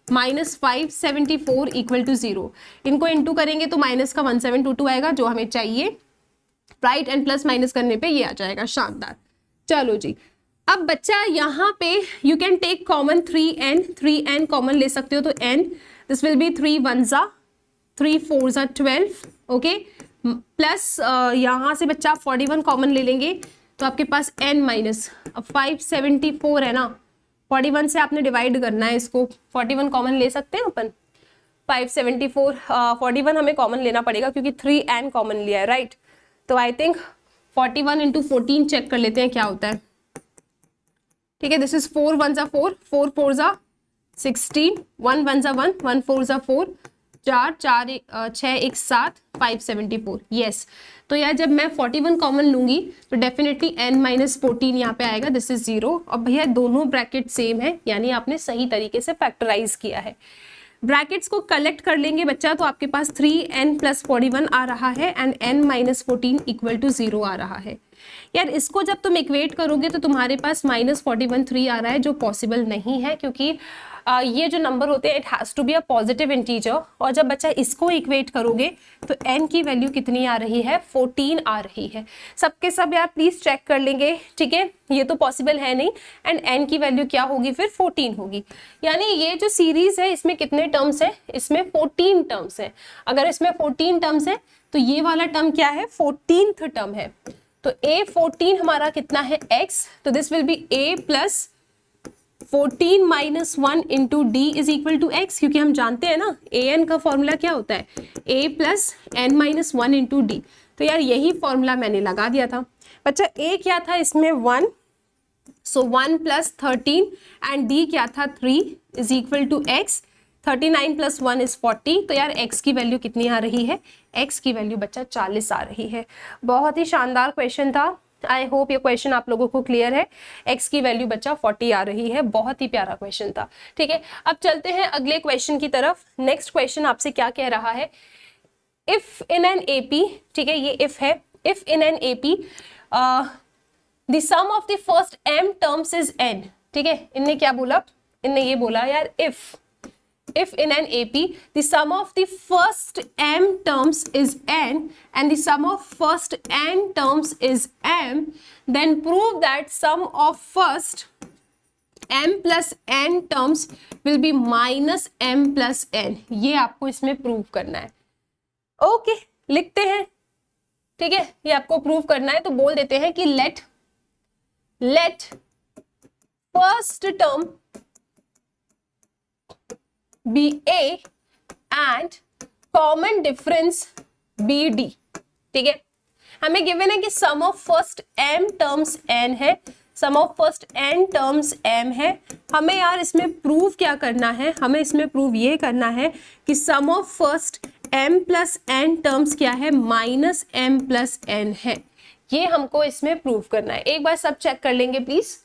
minus 574 equal to 0। इनको इंटू करेंगे तो माइनस का 1722 आएगा जो हमें चाहिए, राइट, एंड प्लस माइनस करने पे ये आ जाएगा, शानदार। चलो जी, अब बच्चा यहाँ पे you can take common 3n common ले सकते हो, तो n दिस विल बी 3 1 जा 3 4 जा 12, ओके, प्लस यहाँ से बच्चा 41 कॉमन ले लेंगे तो आपके पास n माइनस 574 है ना, 41 से आपने डिवाइड करना है इसको, 41 कॉमन ले सकते हैं अपन, 574 41 हमें कॉमन लेना पड़ेगा क्योंकि 3n कॉमन लिया है, राइट। तो आई थिंक 41 इंटू 14 चेक कर लेते हैं क्या होता है। ठीक है, दिस इज 4 1 जा 4, 4 4 जा 16, 1 1 जा 1, 1 4 जा 4, 4 4 6 1 7, 574, यस। तो यार जब मैं 41 कॉमन लूंगी तो डेफिनेटली n माइनस 14 यहाँ पे आएगा, दिस इज 0। और भैया दोनों ब्रैकेट सेम है, यानी आपने सही तरीके से फैक्टराइज किया है। ब्रैकेट्स को कलेक्ट कर लेंगे बच्चा तो आपके पास 3n प्लस 41 आ रहा है and n minus 14 equal to 0 आ रहा है। यार इसको जब तुम इक्वेट करोगे तो तुम्हारे पास माइनस 41 3 आ रहा है, जो पॉसिबल नहीं है क्योंकि ये जो नंबर होते हैं it has to be a positive integer. और जब बच्चा इसको इक्वेट करोगे तो n की वैल्यू कितनी आ रही है, 14 आ रही है। सबके सब यार प्लीज चेक कर लेंगे, ठीक है, ये तो पॉसिबल है नहीं, एंड n की वैल्यू क्या होगी फिर 14 होगी। यानी ये जो सीरीज है इसमें कितने टर्म्स है, इसमें 14 टर्म्स है। अगर इसमें 14 टर्म्स है तो ये वाला टर्म क्या है, 14th टर्म है। तो a14 हमारा कितना है x, तो this will be a plus 14 minus 1 into D is equal to x, क्योंकि हम जानते हैं ना an का फॉर्मूला क्या होता है, a plus n minus 1 into D. तो यार यही फॉर्मूला मैंने लगा दिया था बच्चा। a क्या था इसमें 1, सो 1 प्लस 13 एंड d क्या था 3 is equal to x. 39 plus 1 is 40, तो यार x की वैल्यू कितनी आ रही है, x की वैल्यू बच्चा 40 आ रही है। बहुत ही शानदार क्वेश्चन था, आई होप ये क्वेश्चन आप लोगों को क्लियर है। x की वैल्यू बच्चा 40 आ रही है, बहुत ही प्यारा क्वेश्चन था। ठीक है, अब चलते हैं अगले क्वेश्चन की तरफ। नेक्स्ट क्वेश्चन आपसे क्या कह रहा है, इफ इन एन एपी, ठीक है ये इफ है, if in an AP the sum of the first m terms is n। ठीक है, इनने क्या बोला, इनने ये बोला यार if in an AP the sum of the first m terms is n and the sum of first n terms is m, then prove that sum of first m plus n terms will be minus m plus n। ये आपको इसमें prove करना है। Okay, लिखते हैं, ठीक है, ये आपको प्रूव करना है। तो बोल देते हैं कि let first term be a and common difference be d। ठीक है, हमें गिवन है कि sum of first m terms n है, sum of first n terms m है। हमें यार इसमें प्रूव क्या करना है, हमें इसमें प्रूव ये करना है कि sum of first m plus n terms क्या है, माइनस m प्लस n है। ये हमको इसमें प्रूव करना है। एक बार सब चेक कर लेंगे please.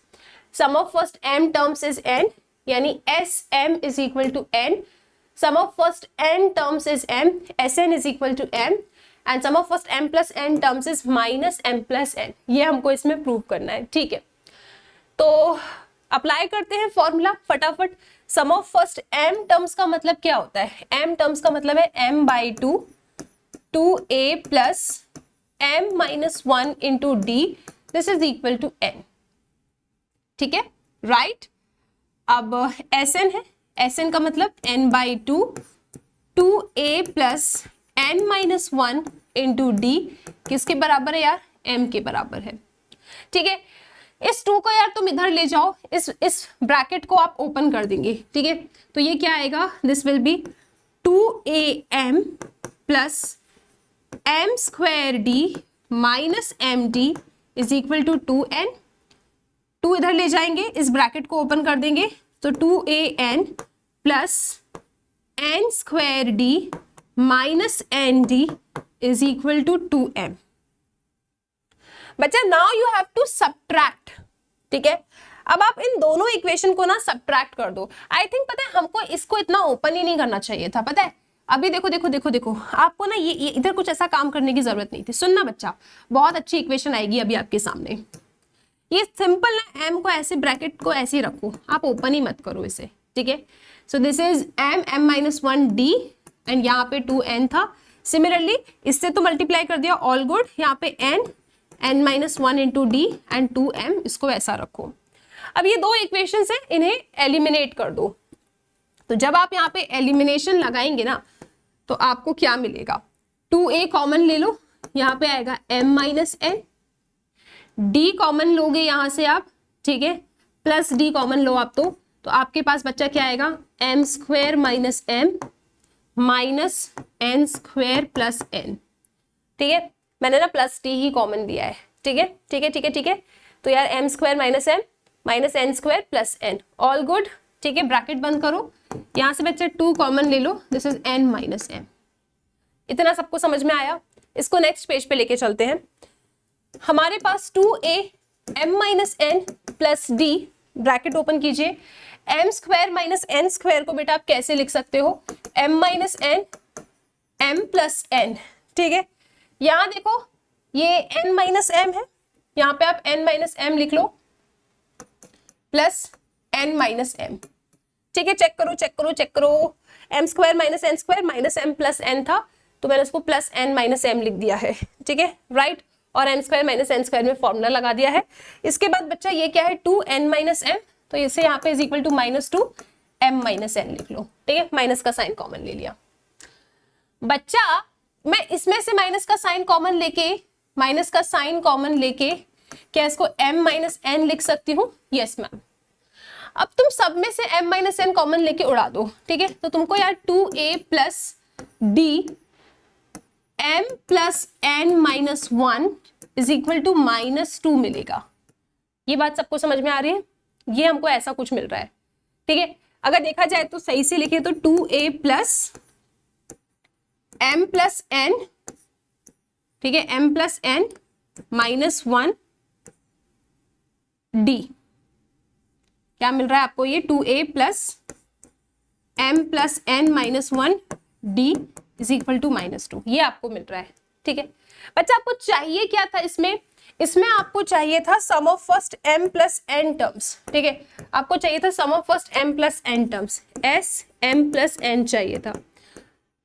Sum of first m terms is n, यानी Sm is equal to n, sum of first n terms is m, Sn is equal to m, and sum of first m plus n terms is minus m plus n। ये हमको इसमें prove करना है। ठीक है, तो apply करते हैं फॉर्मूला फटाफट। सम ऑफ फर्स्ट m टर्म्स का मतलब क्या होता है, m टर्म्स का मतलब है m by 2 2a plus m minus 1 into d, this is equal to n। ठीक है, राइट। अब Sn है, Sn का मतलब n by 2 2a plus n minus 1 into d, किसके बराबर है यार, m के बराबर है। ठीक है, इस 2 को यार तुम इधर ले जाओ, इस ब्रैकेट को आप ओपन कर देंगे। ठीक है, तो ये क्या आएगा, this will be 2am plus m square d minus md is equal to 2n। 2 इधर ले जाएंगे, इस ब्रैकेट को ओपन कर देंगे, तो 2an plus n square d minus nd is equal to 2m। बच्चा now you have to subtract. ठीक है, अब आप इन दोनों इक्वेशन को ना सब्ट्रैक्ट कर दो। आई थिंक पता है हमको इसको इतना ओपन ही नहीं करना चाहिए था, पता है। अभी देखो देखो देखो देखो, आपको ना ये इधर कुछ ऐसा काम करने की जरूरत नहीं थी। सुनना बच्चा, बहुत अच्छी इक्वेशन आएगी अभी आपके सामने। ये सिंपल ना, m को ऐसे ब्रैकेट को ऐसे ही रखो, आप ओपन ही मत करो इसे। ठीक है, so this is m minus 1 d and यहाँ पे 2n था। सिमिलरली इससे तो मल्टीप्लाई कर दिया, ऑल गुड। यहाँ पे n minus 1 into D and 2m, इसको ऐसा रखो। अब ये दो इक्वेशंस है, इन्हें एलिमिनेट कर दो। तो जब आप यहाँ पे एलिमिनेशन लगाएंगे ना तो आपको क्या मिलेगा, 2a कॉमन ले लो, यहाँ पे आएगा m minus n, d common लोगे यहाँ से आप, ठीक है, प्लस d कॉमन लो आप, तो आपके पास बच्चा क्या आएगा, m square minus m minus n square plus n, ठीक है, मैंने ना प्लस d ही कॉमन लिया है, ठीक है ठीक है ठीक है ठीक है। तो यार m square minus m minus n square plus n, all good, ठीक है, ब्रैकेट बंद करो, यहाँ से बच्चे 2 कॉमन ले लो, this is n minus m। इतना सबको समझ में आया? इसको नेक्स्ट पेज पे लेके चलते हैं। हमारे पास 2a m minus n plus d, bracket open कीजिए, m square minus n square को बेटा आप कैसे लिख सकते हो, m minus n m plus n, ठीक है। यहाँ देखो ये n माइनस m है, यहाँ पे आप n माइनस m लिख लो प्लस n माइनस m, ठीक है, चेक करो चेक करो चेक करो, m square minus n square minus m plus n था, तो मैंने उसको प्लस n माइनस m लिख दिया है, ठीक है, राइट, और n square minus n square में फॉर्मूला लगा दिया है। इसके बाद बच्चा ये क्या है, 2n माइनस m, तो इसे यहाँ पे is equal to minus 2 m minus n लिख लो, ठीक है, माइनस का साइन कॉमन ले लिया। बच्चा मैं इसमें से माइनस का साइन कॉमन लेके, माइनस का साइन कॉमन लेके क्या इसको m माइनस n लिख सकती हूँ? Yes ma'am. अब तुम सब में से m माइनस n कॉमन लेके उड़ा दो, ठीक है, तो तुमको यार 2a plus d m plus n minus 1 is equal to minus 2 मिलेगा। ये बात सबको समझ में आ रही है? ये हमको ऐसा कुछ मिल रहा है, ठीक है। अगर देखा जाए तो सही से लिखे तो 2a plus m plus n, ठीक है, m plus n minus 1 d, क्या मिल रहा है आपको, ये 2a plus m plus n minus 1 d is equal to minus 2, ये आपको मिल रहा है, ठीक है। बच्चा आपको चाहिए क्या था इसमें? इसमें आपको चाहिए था sum of first m plus n terms, ठीक है, आपको चाहिए था sum of first m plus n terms, s m plus n चाहिए था।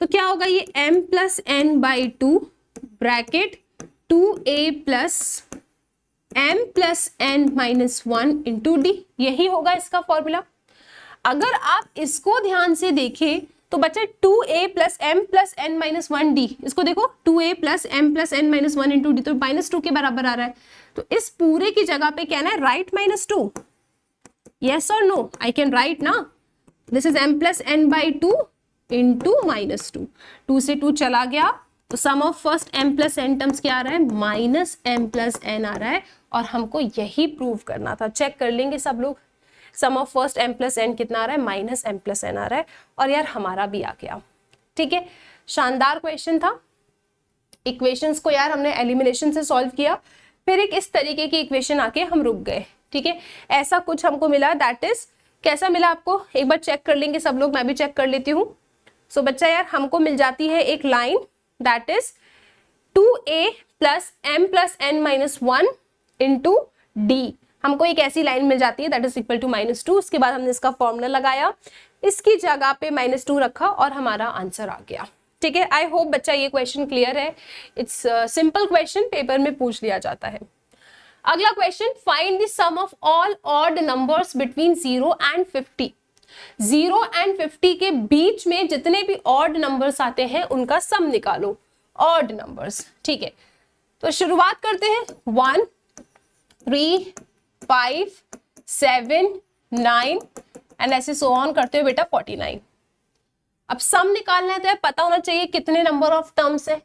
तो क्या होगा, ये m plus n by 2 bracket 2a plus m plus n minus 1 into D, यही होगा इसका फॉर्मूला। अगर आप इसको ध्यान से देखें तो बच्चा 2a plus m plus n minus 1 D, इसको देखो 2a plus m plus n minus 1 into D, तो माइनस 2 के बराबर आ रहा है। तो इस पूरे की जगह पे क्या है, राइट माइनस 2, यस और नो, आई कैन राइट ना, this is m plus n by 2 into minus 2, 2 से 2 चला गया, तो sum of first m plus n terms क्या आ रहा है, माइनस m प्लस n आ रहा है, और हमको यही प्रूव करना था। चेक कर लेंगे सब लोग, sum of first m plus n कितना आ रहा है, माइनस m प्लस n आ रहा है, और यार हमारा भी आ गया, ठीक है। शानदार क्वेश्चन था। इक्वेशंस को यार हमने एलिमिनेशन से सॉल्व किया, फिर एक इस तरीके की इक्वेशन आके हम रुक गए, ठीक है, ऐसा कुछ हमको मिला। दैट इज कैसा मिला आपको, एक बार चेक कर लेंगे सब लोग, मैं भी चेक कर लेती हूँ। सो बच्चा यार हमको मिल जाती है एक line, that is 2a plus m plus n minus 1 into d, हमको एक ऐसी लाइन मिल जाती है that is equal to minus 2। उसके बाद हमने इसका फॉर्मूला लगाया, इसकी जगह पे माइनस 2 रखा और हमारा आंसर आ गया, ठीक है। आई होप बच्चा ये क्वेश्चन क्लियर है। इट्स सिंपल क्वेश्चन, पेपर में पूछ लिया जाता है। अगला question, find the sum of all odd numbers between 0 and 50। 0 and 50 के बीच में जितने भी ऑड नंबर्स आते हैं उनका सम निकालो, ऑड नंबर्स, ठीक है। तो शुरुआत करते हैं, 1 3 5 7 9 एंड ऐसे सो ऑन करते हुए बेटा 49। अब सम निकालना है तो पता होना चाहिए कितने नंबर ऑफ टर्म्स है,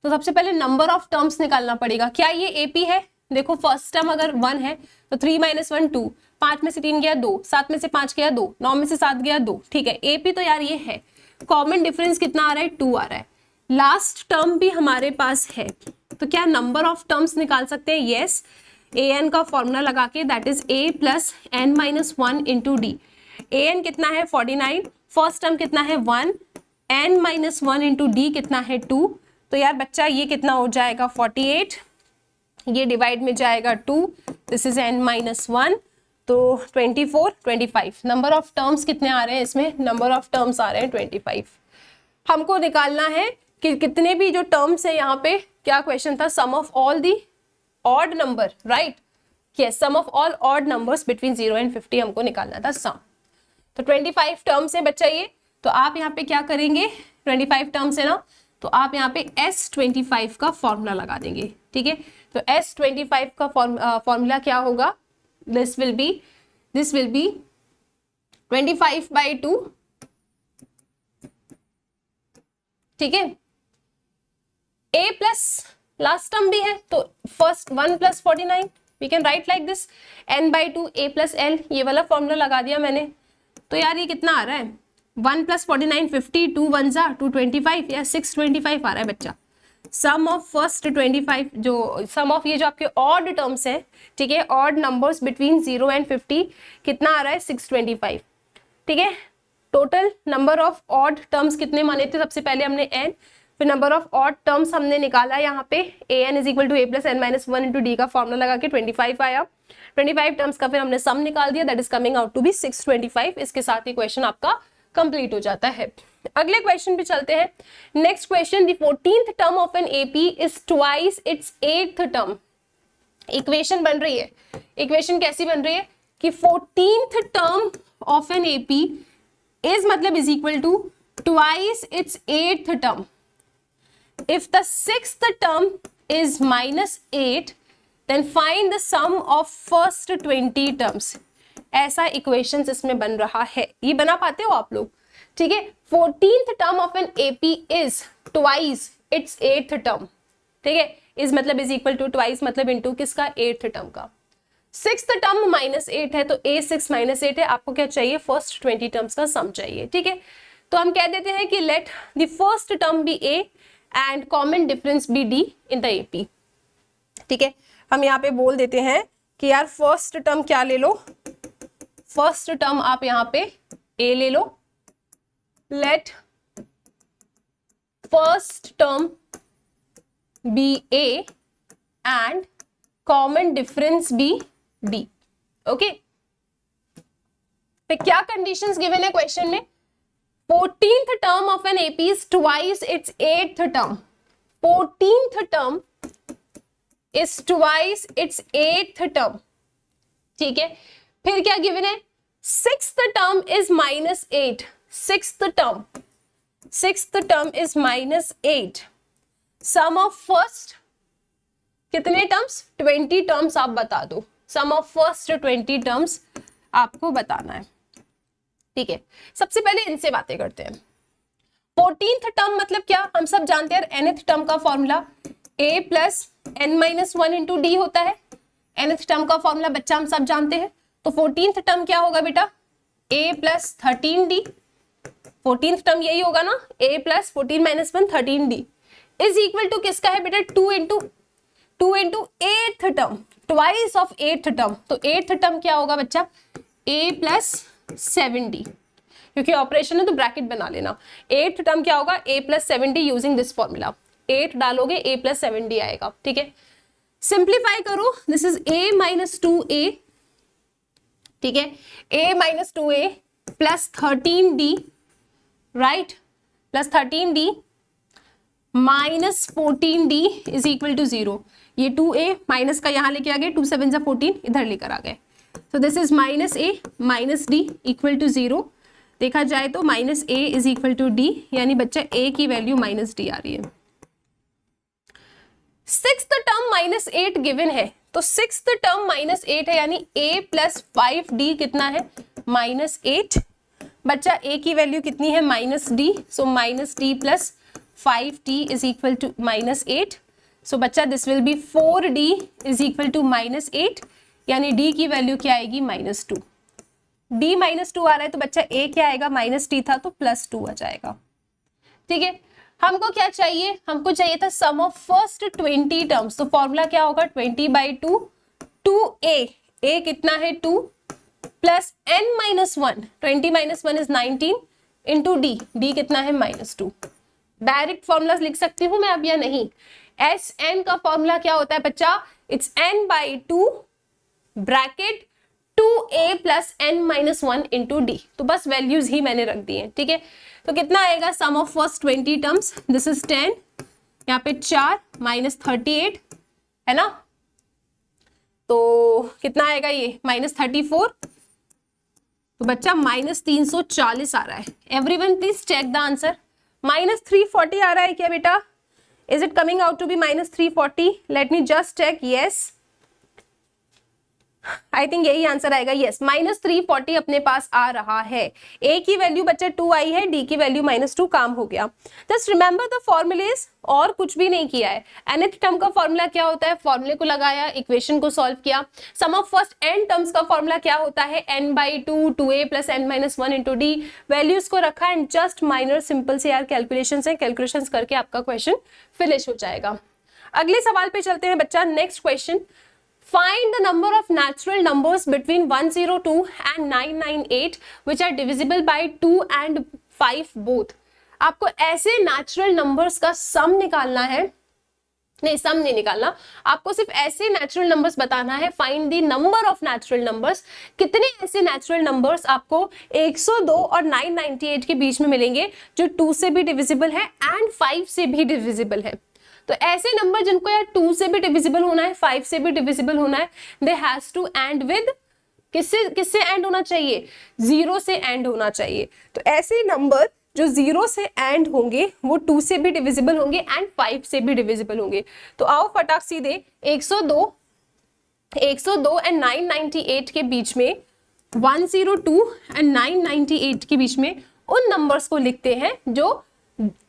तो सबसे पहले नंबर ऑफ टर्म्स निकालना पड़ेगा। क्या ये एपी है? देखो फर्स्ट टर्म अगर 1 है तो 3 माइनस 1 2, 5 में से 3 गया 2, 7 में से 5 गया 2, 9 में से 7 गया 2, ठीक है। एपी तो यार ये है, कॉमन डिफरेंस कितना आ रहा है, 2 आ रहा है। लास्ट टर्म भी हमारे पास है, तो क्या नंबर ऑफ टर्म्स निकाल सकते हैं? यस, ए एन का फॉर्मूला लगा के, that is a plus N minus 1 into d. A n कितना है 49, फर्स्ट टर्म कितना है 1, एन माइनस 1 इंटू डी कितना है 2, तो यार बच्चा ये कितना हो जाएगा 48, ये डिवाइड में जाएगा 2, दिस इज n माइनस 1, तो 24 25। नंबर ऑफ टर्म्स कितने आ रहे हैं इसमें? नंबर ऑफ टर्म्स आ रहे हैं 25। हमको निकालना है कि कितने भी जो टर्म्स है यहाँ पे, क्या क्वेश्चन था, sum of all the odd number, right. Yes, sum of all odd numbers between 0 and 50 हमको निकालना था सम। तो 25 टर्म्स है बच्चा ये, तो आप यहाँ पे क्या करेंगे, 25 टर्म्स है ना, तो आप यहाँ पे S25 का फॉर्मूला लगा देंगे, ठीक है। तो S25 का फॉर्मूला क्या होगा, दिस विल बी 25/2, ठीक है। A प्लस लास्ट टर्म भी है, तो first 1 + 49 we can write like this, n/2 A + L, ये वाला फॉर्मूला लगा दिया मैंने। तो यार ये कितना आ रहा है, 1 + 49 50, 2 1 ज़ा 225 या 625 आ रहा है बच्चा। सम ऑफ फर्स्ट 25 जो सम ऑफ ये जो आपके ऑड टर्म्स है, ठीक है, ऑड नंबर्स बिटवीन 0 एंड 50 कितना आ रहा है 625, ठीक है। Total number of odd terms कितने माने थे, सबसे पहले हमने n, फिर नंबर ऑफ ऑड टर्म्स हमने निकाला यहाँ पे an = a + n - 1 × d का फॉर्मूला लगा के 25 आया। 25 टर्म्स का फिर हमने सम निकाल दिया, that is coming out to be 625। इसके साथ ही क्वेश्चन आपका कंप्लीट हो जाता है। अगले क्वेश्चन पे चलते हैं। Next question, the 14th term of an AP is twice its 8th term. Equation बन रही है, इक्वेशन कैसी बन रही है कि 14th term of an AP is मतलब is equal to twice its 8th term. If the 6th term is -8 then find the sum of first 20 terms। ऐसा इक्वेशंस इसमें बन रहा है, ये बना पाते हो आप लोग, ठीक है। 14th term of an AP is twice its 8th term, ठीक है। इज मतलब इज इक्वल टू, ट्वाइस मतलब इनटू किसका, 8th टर्म का। 6th टर्म -8 है, तो a6 -8 है, आपको क्या चाहिए, फर्स्ट 20 टर्म्स का सम चाहिए, ठीक है। तो हम कह देते हैं कि let the first term be a and common difference be d in the AP, ठीक है। हम यहाँ पे बोल देते हैं कि यार फर्स्ट टर्म क्या ले लो, फर्स्ट टर्म आप यहाँ पे a ले लो, let first term be a and common difference be d, okay. तो क्या कंडीशंस गिवन है क्वेश्चन में, 14th term of an AP is twice its 8th term, 14th term is twice its 8th term, ठीक है। फिर क्या given है, 6th term is -8, 6th term is -8, sum of first कितने टर्म्स, 20 टर्म्स आप बता दो, sum of first 20 टर्म्स आपको बताना है, ठीक है। सबसे पहले इनसे बातें करते हैं। 14th टर्म मतलब क्या, हम सब जानते हैं nth टर्म का फॉर्मूला a + n - 1 × d होता है। nth टर्म का फॉर्मूला बच्चा हम सब जानते हैं, तो 14th टर्म क्या होगा बेटा, a + 13d। 14th टर्म यही होगा ना, a + 14 - 1 13d is equal to किसका है बेटा, 2 × 8th term, twice of 8th term. तो 8th टर्म क्या होगा बच्चा, a + 7d, क्योंकि ऑपरेशन है तो ब्रैकेट बना लेना। 8th टर्म क्या होगा, a + 7d using this formula, 8 डालोगे a + 7d आएगा, ठीक है। सिंप्लीफाई करो, दिस इज a - 2a, ठीक है, a - 2a + 13d, right, + 13d - 14d is equal to 0। ये 2a माइनस का यहाँ लेके आ गए, 2 7 = 14 इधर लेकर आ गए, तो this is -a - d equal to 0। देखा जाए तो -a is equal to d, यानी बच्चा a की वैल्यू -d आ रही है। 6th टर्म -8 गिवन है, तो 6th टर्म -8 है, यानी a + 5d कितना है, -8। बच्चा a की वैल्यू कितनी है, -d, so -d + 5d is equal to -8। So बच्चा this will be 4d is equal to -8, यानी d की वैल्यू क्या आएगी, -2। d -2 आ रहा है, तो बच्चा a क्या आएगा, -d था तो +2 आ जाएगा, ठीक है। हमको क्या चाहिए, हमको चाहिए था सम ऑफ फर्स्ट 20 टर्म्स, तो फॉर्मूला क्या होगा, 20/2, 2a, a कितना है 2 + n - 1, 20 - 1 is 19 into d, d कितना है -2। डायरेक्ट फॉर्मूला लिख सकती हूँ मैं अब या नहीं, Sn का फॉर्मूला क्या होता है बच्चा, it's n/2 bracket 2a + n - 1 into d, तो बस वैल्यूज ही मैंने रख दी है, ठीक है। तो कितना आएगा, sum of first 20 terms, this is 10, यहाँ पे 4 - 38 है ना, तो कितना आएगा ये -34, तो बच्चा -340 आ रहा है। Everyone please check the answer. -340 आ रहा है क्या बेटा? Is it coming out to be -340? Let me just check. Yes, I think यही आंसर आएगा। यस, -340 अपने पास आ रहा है। ए की वैल्यू बच्चा 2 आई है, डी की वैल्यू -2, काम हो गया। जस्ट रिमेंबर द फॉर्मूलेज, और कुछ भी नहीं किया है। nth टर्म का फॉर्मूला क्या होता है? फॉर्मूले को लगाया, इक्वेशन को सॉल्व किया। सम ऑफ फर्स्ट n टर्म्स का फॉर्मूला क्या होता है? n/2 2a + n-1 × d। Values को रखा एंड जस्ट माइनर सिंपल से यार कैलकुलेशंस है, कैलकुलेशंस करके आपका क्वेश्चन फिनिश हो जाएगा। अगले सवाल पे चलते हैं बच्चा। Next question, find the number of natural numbers between 102 and 998 which are divisible by 2 and 5 both। आपको ऐसे नेचुरल नंबर्स का सम निकालना है, नहीं सम नहीं निकालना, आपको सिर्फ ऐसे नेचुरल नंबर्स बताना है। Find the number of natural numbers. कितने ऐसे नेचुरल नंबर्स आपको 102 और 998 के बीच में मिलेंगे जो 2 से भी डिविजिबल है एंड 5 से भी डिविजिबल है। तो ऐसे नंबर जिनको यार 2 से भी डिविजिबल होना है, 5 से भी डिविजिबल होना है, they has to end with, किससे एंड होना चाहिए? 0 से एंड होना चाहिए। तो ऐसे नंबर जो 0 से एंड होंगे वो 2 से भी डिविजिबल होंगे एंड 5 से भी डिविजिबल होंगे। तो आओ फटाक सीधे 102 एंड 998 के बीच में, 102 एंड 998 के बीच में उन नंबर्स को लिखते हैं जो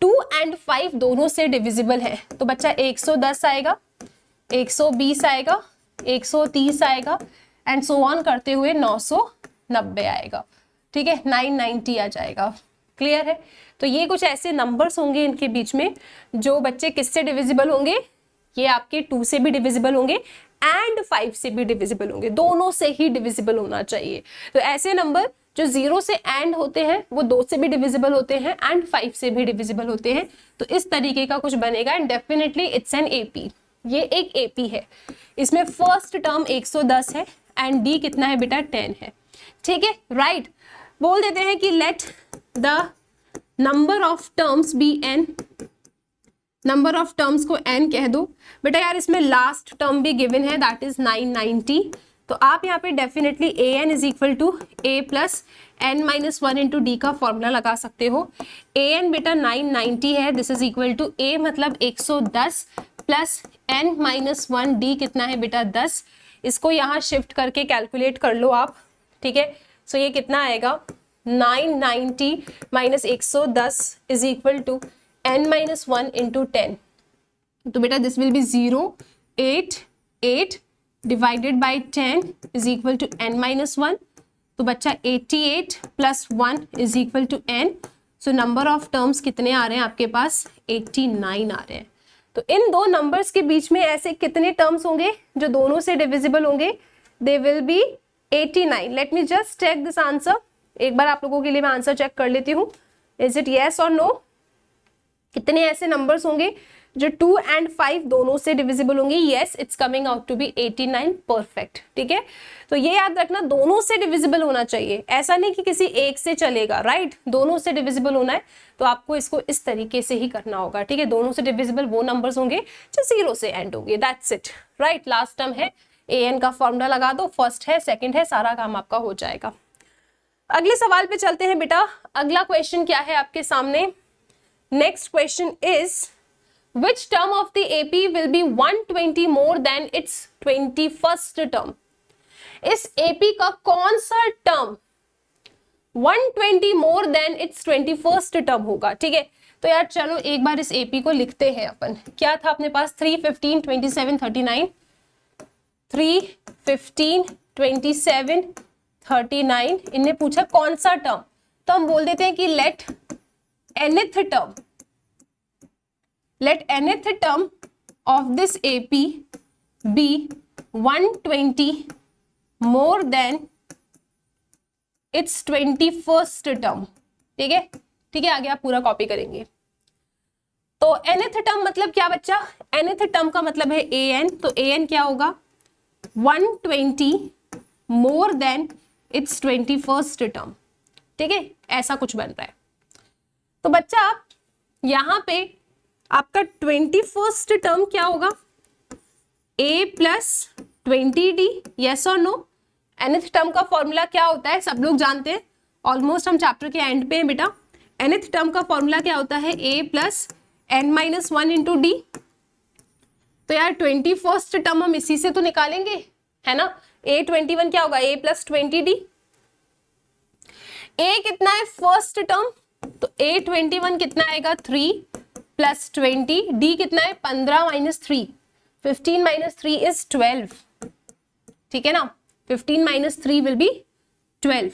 2 एंड 5 दोनों से डिविजिबल है। तो बच्चा 110 आएगा, 120 आएगा, 130 आएगा एंड सो ऑन करते हुए 990 आएगा। ठीक है, 990 आ जाएगा। क्लियर है? तो ये कुछ ऐसे नंबर्स होंगे इनके बीच में जो बच्चे किससे डिविजिबल होंगे? ये आपके 2 से भी डिविजिबल होंगे एंड 5 से भी डिविजिबल होंगे, दोनों से ही डिविजिबल होना चाहिए। तो ऐसे नंबर जो 0 से एंड होते हैं वो 2 से भी डिविजिबल होते हैं एंड 5 से भी डिविजिबल होते हैं। तो इस तरीके का कुछ बनेगा and definitely it's an AP. ये एक एपी है। इसमें फर्स्ट टर्म 110 है एंड डी कितना है बेटा? 10 है। ठीक है, राइट। बोल देते हैं कि let the number of terms be n। Number of terms को n कह दो बेटा। यार इसमें लास्ट टर्म भी गिवन है, दैट इज 990। तो आप यहाँ पे definitely an is equal to a plus n-1 into d का फॉर्मूला लगा सकते हो। an बेटा 990 है, this is equal to a मतलब 110 प्लस n-1 डी कितना है बेटा? 10। इसको यहाँ शिफ्ट करके कैलकुलेट कर लो आप। ठीक है, सो ये कितना आएगा? 990 minus 110 is equal to n-1 into 10। तो बेटा this will be 088 divided by 10 is equal to n-1। तो बच्चा 88 plus 1 is equal to n। So number of terms कितने आ रहे हैं आपके पास? 89 आ रहे हैं। तो इन दो नंबर्स के बीच में ऐसे कितने टर्म्स होंगे जो दोनों से डिविजिबल होंगे? They will be 89। Let me just check this answer. एक बार आप लोगों के लिए मैं आंसर चेक कर लेती हूँ। इज इट येस और नो? कितने ऐसे नंबर्स होंगे जो 2 एंड 5 दोनों से डिविजिबल होंगे? Yes, it's coming out to be 89। Perfect. ठीक है, तो ये याद रखना, दोनों से डिविजिबल होना चाहिए। ऐसा नहीं कि किसी एक से चलेगा, राइट? दोनों से डिविजिबल होना है तो आपको इसको इस तरीके से ही करना होगा। ठीक है, दोनों से डिविजिबल वो नंबर्स होंगे जो 0 से एंड होंगे। That's it, right? Last term है, an का फॉर्मूला लगा दो, फर्स्ट है, सेकेंड है, सारा काम आपका हो जाएगा। अगले सवाल पे चलते हैं बेटा। अगला क्वेश्चन क्या है आपके सामने? Next question is which term of the AP will be 120 more than its 21st term? इस AP का कौन सा term 120 more than its 21st term होगा? ठीक है, तो यार चलो एक बार इस AP को लिखते हैं अपन। क्या था अपने पास? 3, 15, 27, 39। 3, 15, 27, 39। इनने पूछा कौन सा टर्म, तो हम बोल देते हैं कि let nth term of this AP be 120 more than its 21st term। ठीक है, ठीक है, आगे आप पूरा कॉपी करेंगे। तो nth term मतलब क्या बच्चा? nth term का मतलब है an। तो an क्या होगा? 120 more than its 21st term। ठीक है, ऐसा कुछ बन रहा है। तो बच्चा यहां पे आपका 21st टर्म क्या होगा? a प्लस 20d, यस और नो? nth टर्म का फॉर्मूला क्या होता है, सब लोग जानते हैं, ऑलमोस्ट हम चैप्टर के एंड पे हैं बेटा। nth टर्म का फॉर्मूला क्या होता है, a plus n minus 1 into D. तो यार 21st टर्म हम इसी से तो निकालेंगे, है ना। a21 क्या होगा, a प्लस 20d। a कितना है फर्स्ट टर्म, तो a21 कितना आएगा 3 प्लस 20, d कितना है 15 माइनस 3, 15 माइनस 3 इज 12, ठीक है ना। 15 माइनस 3 विल बी 12।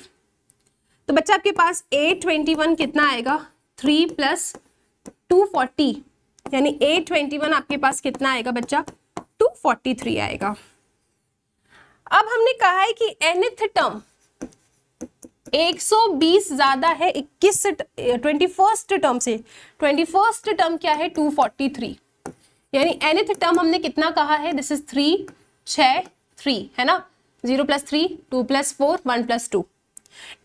तो बच्चा आपके पास a21 कितना आएगा, 3 प्लस 240, यानी a21 आपके पास कितना आएगा बच्चा, 243 आएगा। अब हमने कहा है कि nth टर्म 120 ज्यादा है 21st टर्म से। 21st टर्म क्या है, 243, यानी nth टर्म हमने कितना कहा है, दिस इज 3 6 3, है ना। 0 plus 3, 2 plus 4, 1 plus 2।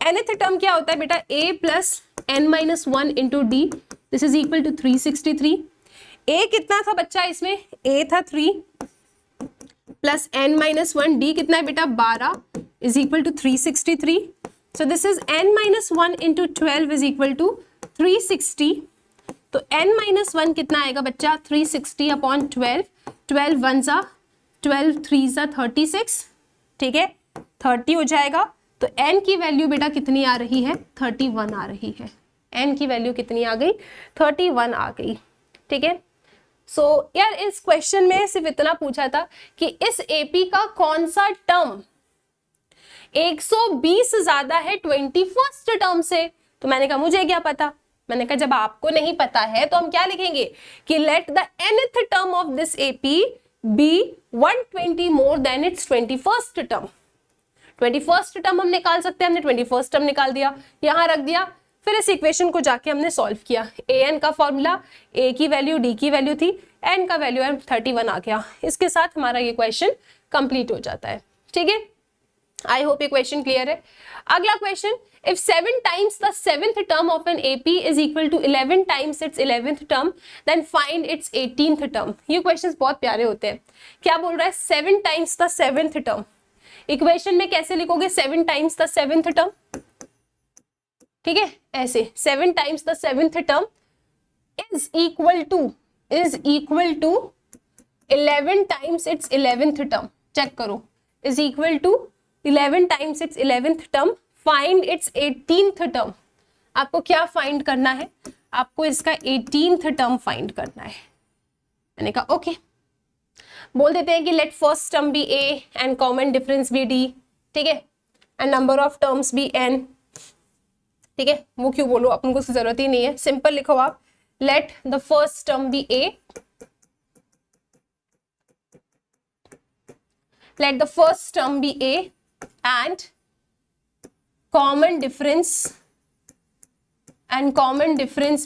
nth term क्या होता है बेटा, a plus n minus 1 into d, this is equal to 363। a कितना था बच्चा इसमें, a था 3 प्लस n माइनस 1, d कितना है बेटा 12, is equal to 363। So this is n minus 1 into 12 is equal to 360। तो n माइनस 1 कितना आएगा बच्चा, 360 अपॉन 12, 12 1 जा 12 3 जा 36, ठीक है 30 हो जाएगा। तो n की वैल्यू बेटा कितनी आ रही है, 31 आ रही है। n की वैल्यू कितनी आ गई, 31 आ गई, ठीक है। सो यार इस क्वेश्चन में सिर्फ इतना पूछा था कि इस एपी का कौन सा टर्म 120 ज्यादा है 21st टर्म से। तो मैंने कहा मुझे क्या पता, मैंने कहा जब आपको नहीं पता है तो हम क्या लिखेंगे कि let the nth term of this AP be 120 more than its 21st term. 21st term हम निकाल सकते हैं, हमने 21st टर्म निकाल दिया, यहां रख दिया, फिर इस इक्वेशन को जाके हमने सॉल्व किया। an का फॉर्मूला, a की वैल्यू d की वैल्यू थी, n का वैल्यू 31 आ गया। इसके साथ हमारा ये क्वेश्चन कंप्लीट हो जाता है, ठीक है। आई होप ये क्वेश्चन क्लियर है। अगला question, if 7 times the 7th term of an AP is equal to 11 times its 11th term then find its 18th term. ये क्वेश्चंस बहुत प्यारे होते हैं। क्या बोल रहा है, 7 times the 7th term. Equation में कैसे लिखोगे 7 टाइम्स द 7th टर्म, ठीक है ऐसे 7 times the 7th term is equal to 11 times its 11th term. Check करो, is equal to 11 times its 11th term, find its 18th term. आपको क्या find करना है, आपको इसका 18th टर्म फाइंड करना है। मैंने कहा ओके, बोल देते हैं कि let first term be a and common difference be d, ठीक है, and number of terms be n, ठीक है। वो क्यों बोलो, अपन को उसकी जरूरत ही नहीं है, सिंपल लिखो आप, let the first term be a, let the first term be a and common difference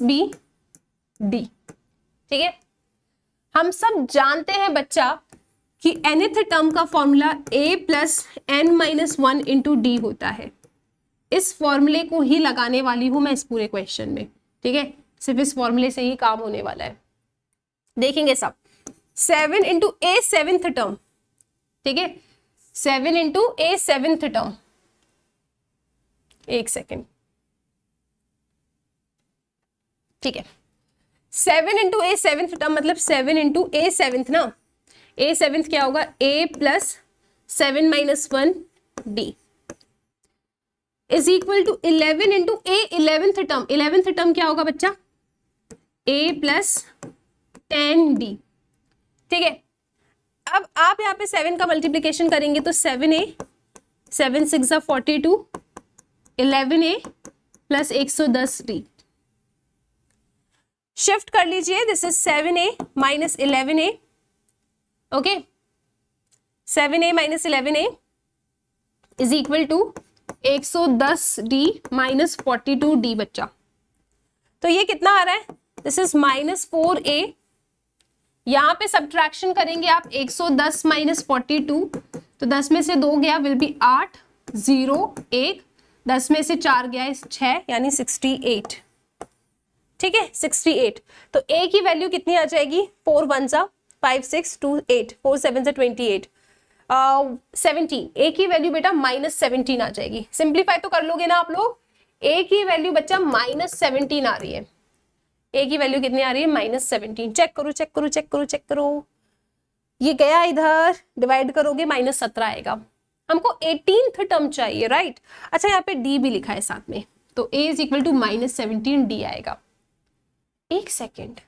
be d, ठीक है। हम सब जानते हैं बच्चा कि nth टर्म का formula a plus n minus 1 into d होता है। इस फॉर्मूले को ही लगाने वाली हूं मैं इस पूरे क्वेश्चन में, ठीक है, सिर्फ इस फॉर्मूले से ही काम होने वाला है। देखेंगे सब, 7 इंटू a 7th टर्म, ठीक है, 7 इंटू a 7th टर्म, एक सेकेंड, ठीक है, 7 इंटू a 7th टर्म मतलब 7 इंटू a 7th ना, a 7th क्या होगा, a plus 7 minus 1 d is equal to 11 into a 11th term. 11th term क्या होगा बच्चा, a प्लस 10d, ठीक है। अब आप यहाँ पे 7 का मल्टीप्लीकेशन करेंगे तो 7a 7 6 42, 11a plus 110d, shift कर लीजिए, this is 7a minus 11a, okay, 7a minus 11a is equal to 110d minus 42d बच्चा। तो ये कितना आ रहा है, दिस इज माइनस 4a, यहां पे सब्ट्रैक्शन करेंगे आप 110 माइनस 42, तो 10 में से 2 गया विल बी 8, 0 1, 10 में से 4 गया 6 यानी 68, ठीक है 68। तो a की वैल्यू कितनी आ जाएगी, 4 1 5 6 2 8, 4 7 28, 17, ए की वैल्यू बेटा -17 आ जाएगी। सिंप्लीफाई तो कर लोगे ना आप लोग। ए की वैल्यू बच्चा -17 आ रही है। ए की वैल्यू कितनी आ रही है? -17। चेक करो चेक करो चेक करो चेक करो, ये गया इधर, डिवाइड करोगे -17 आएगा। हमको 18th टर्म चाहिए, राइट। अच्छा यहाँ पे डी भी लिखा है साथ में, तो a is equal to -17 d आएगा। एक सेकेंड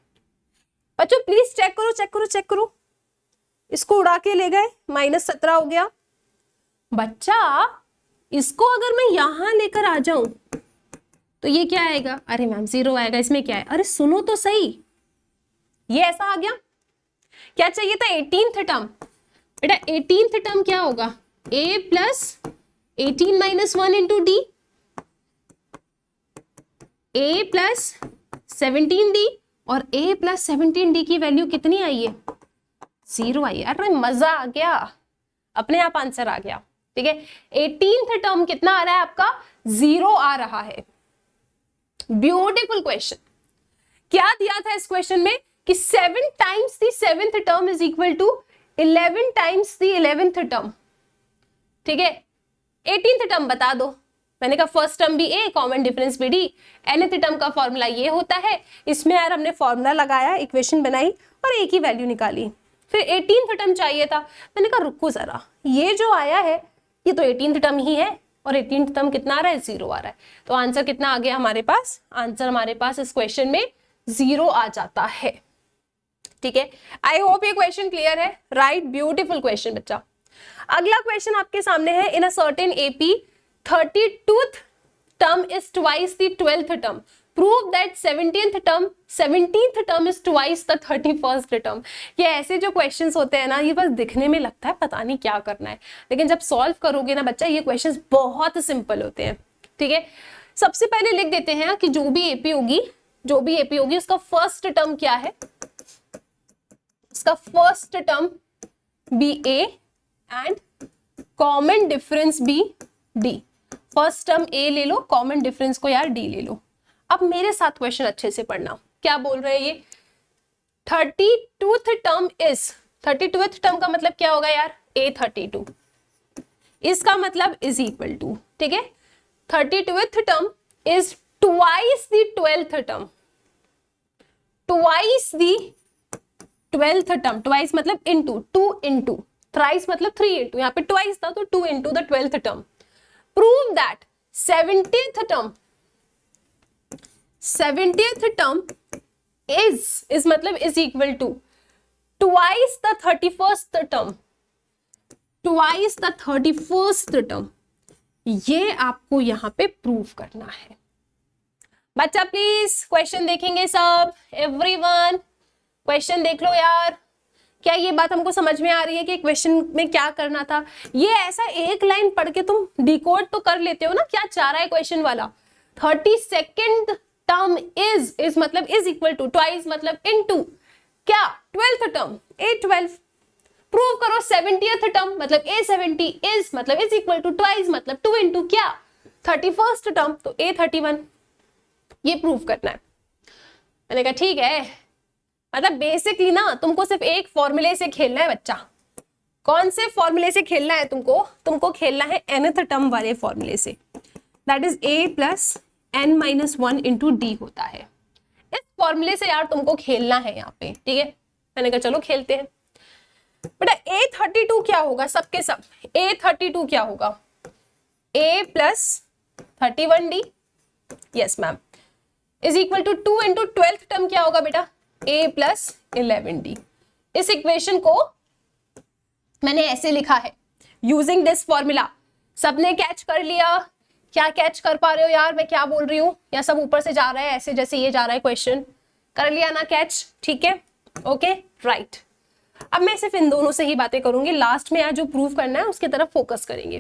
बच्चों प्लीज चेक करो चेक करो चेक करो, इसको उड़ा के ले गए, -17 हो गया। बच्चा इसको अगर मैं यहां लेकर आ जाऊं तो ये क्या आएगा? अरे मैम 0 आएगा, इसमें क्या है? अरे सुनो तो सही, ये ऐसा आ गया। क्या चाहिए था? 18th term. बेटा 18th टर्म क्या होगा? a plus 18 - 1 into D, a plus 17d, और a प्लस 17d की वैल्यू कितनी आई है? 0 आई है। अरे मजा आ गया, अपने आप आंसर आ गया। ठीक है, 18th टर्म कितना आ रहा है आपका? 0 आ रहा है। Beautiful question. क्या दिया था इस क्वेश्चन में कि 7 times the 7th term is equal to 11 times the 11th term. ठीक है, 18th टर्म बता दो। मैंने कहा फर्स्ट टर्म भी ए, कॉमन डिफरेंस भी डी, nth टर्म का फॉर्मूला ये होता है। इसमें यार हमने फॉर्मूला लगाया, इक्वेशन बनाई और ए की वैल्यू निकाली। फिर 18th टर्म चाहिए था, मैंने कहा रुको जरा, ये जो आया है ये तो 18th टर्म ही है, और 18th टर्म कितना आ रहा है? 0 आ रहा है। तो आंसर कितना आ गया हमारे पास? आंसर हमारे पास इस क्वेश्चन में 0 आ जाता है। ठीक है, आई होप ये क्वेश्चन क्लियर है, राइट। ब्यूटीफुल क्वेश्चन बच्चा। अगला क्वेश्चन आपके सामने है, in a certain AP 32th term is twice the 12th term. Prove that 17th term is twice the 31st term. ये ऐसे जो क्वेश्चंस होते हैं ना, ये बस दिखने में लगता है पता नहीं क्या करना है, लेकिन जब सॉल्व करोगे ना बच्चा, ये क्वेश्चंस बहुत सिंपल होते हैं। ठीक है, सबसे पहले लिख देते हैं कि जो भी एपी होगी उसका फर्स्ट टर्म क्या है? उसका first term be A and common difference be D. First term A ले लो, कॉमन डिफरेंस को यार डी ले लो। अब मेरे साथ क्वेश्चन अच्छे से पढ़ना, क्या बोल रहे हैं ये? 32th term is, 32th term का मतलब क्या होगा यार? A32, इसका मतलब इज इक्वल टू, ठीक है, 32th term is twice the 12th term, twice the 12th term, twice मतलब इनटू, 2 इंटू, थ्राइस मतलब 3 इंटू, यहाँ पे ट्वाइस था तो 2 into the 12th term. Prove that 70th term is मतलब is equal to twice the 31st term, twice the 31st term। ये आपको यहाँ पे प्रूव करना है। बच्चा प्लीज क्वेश्चन देखेंगे सब, एवरीवन क्वेश्चन देख लो यार। क्या ये बात हमको समझ में आ रही है कि क्वेश्चन में क्या करना था? ये ऐसा एक लाइन पढ़ के तुम डिकोड तो कर लेते हो ना, क्या चाह रहा है क्वेश्चन वाला। 32nd टर्म इज मतलब इज इक्वल टू, ट्वाइस मतलब इनटू, क्या 12th टर्म A12। प्रूव करो 70th टर्म मतलब A70 इज मतलब इज इक्वल टू, ट्वाइस मतलब 2 इंटू क्या 31st टर्म तो A31। ये प्रूव करना है। मैंने कहा ठीक है, मतलब बेसिकली ना तुमको सिर्फ एक फॉर्मूले से खेलना है बच्चा। कौन से फॉर्मूले से खेलना है तुमको खेलना है nth टर्म वाले फॉर्मूले से, that is a plus n minus 1 into d होता है। इस फॉर्मूले से यार तुमको खेलना है यहाँ पे, ठीक है। मैंने कहा चलो खेलते हैं। बेटा A32 क्या होगा? सबके सब A32 क्या होगा? a plus 31d, yes ma'am, is equal to 2 into 12th term क्या होगा बेटा? a plus 11d। इस इक्वेशन को मैंने ऐसे लिखा है यूजिंग दिस फॉर्मूला। सबने कैच कर लिया? क्या कैच कर पा रहे हो यार मैं क्या बोल रही हूँ? या सब ऊपर से जा रहा है ऐसे जैसे ये जा रहा है क्वेश्चन? कर लिया ना कैच? ठीक है, ओके राइट। अब मैं सिर्फ इन दोनों से ही बातें करूंगी, लास्ट में यार जो प्रूव करना है उसकी तरफ फोकस करेंगे।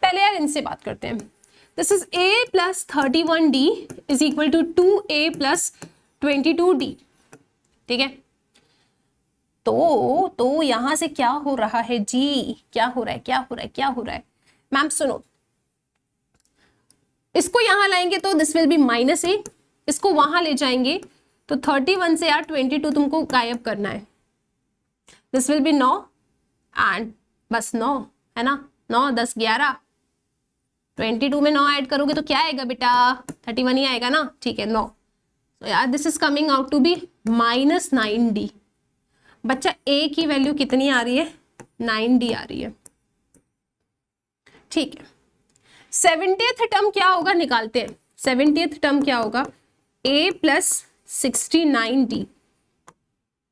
पहले यार इनसे बात करते हैं। This is a plus 31d is equal to 2a plus 22d, ठीक है। तो यहां से क्या हो रहा है जी? क्या हो रहा है? मैम सुनो, इसको यहां लाएंगे तो दिस विल बी माइनस ए, इसको वहां ले जाएंगे तो 31 से यार 22 तुमको गायब करना है, दिस विल बी 9 एंड बस 9 है ना, 9 10 11, 22 में 9 ऐड करोगे तो क्या आएगा बेटा, 31 ही आएगा ना, ठीक है 9। तो यार this is coming out to be -9d। बच्चा a की वैल्यू कितनी आ रही है, 9d आ रही है, ठीक है। 70th टर्म क्या होगा निकालते हैं। 70th टर्म क्या होगा, a प्लस 69d,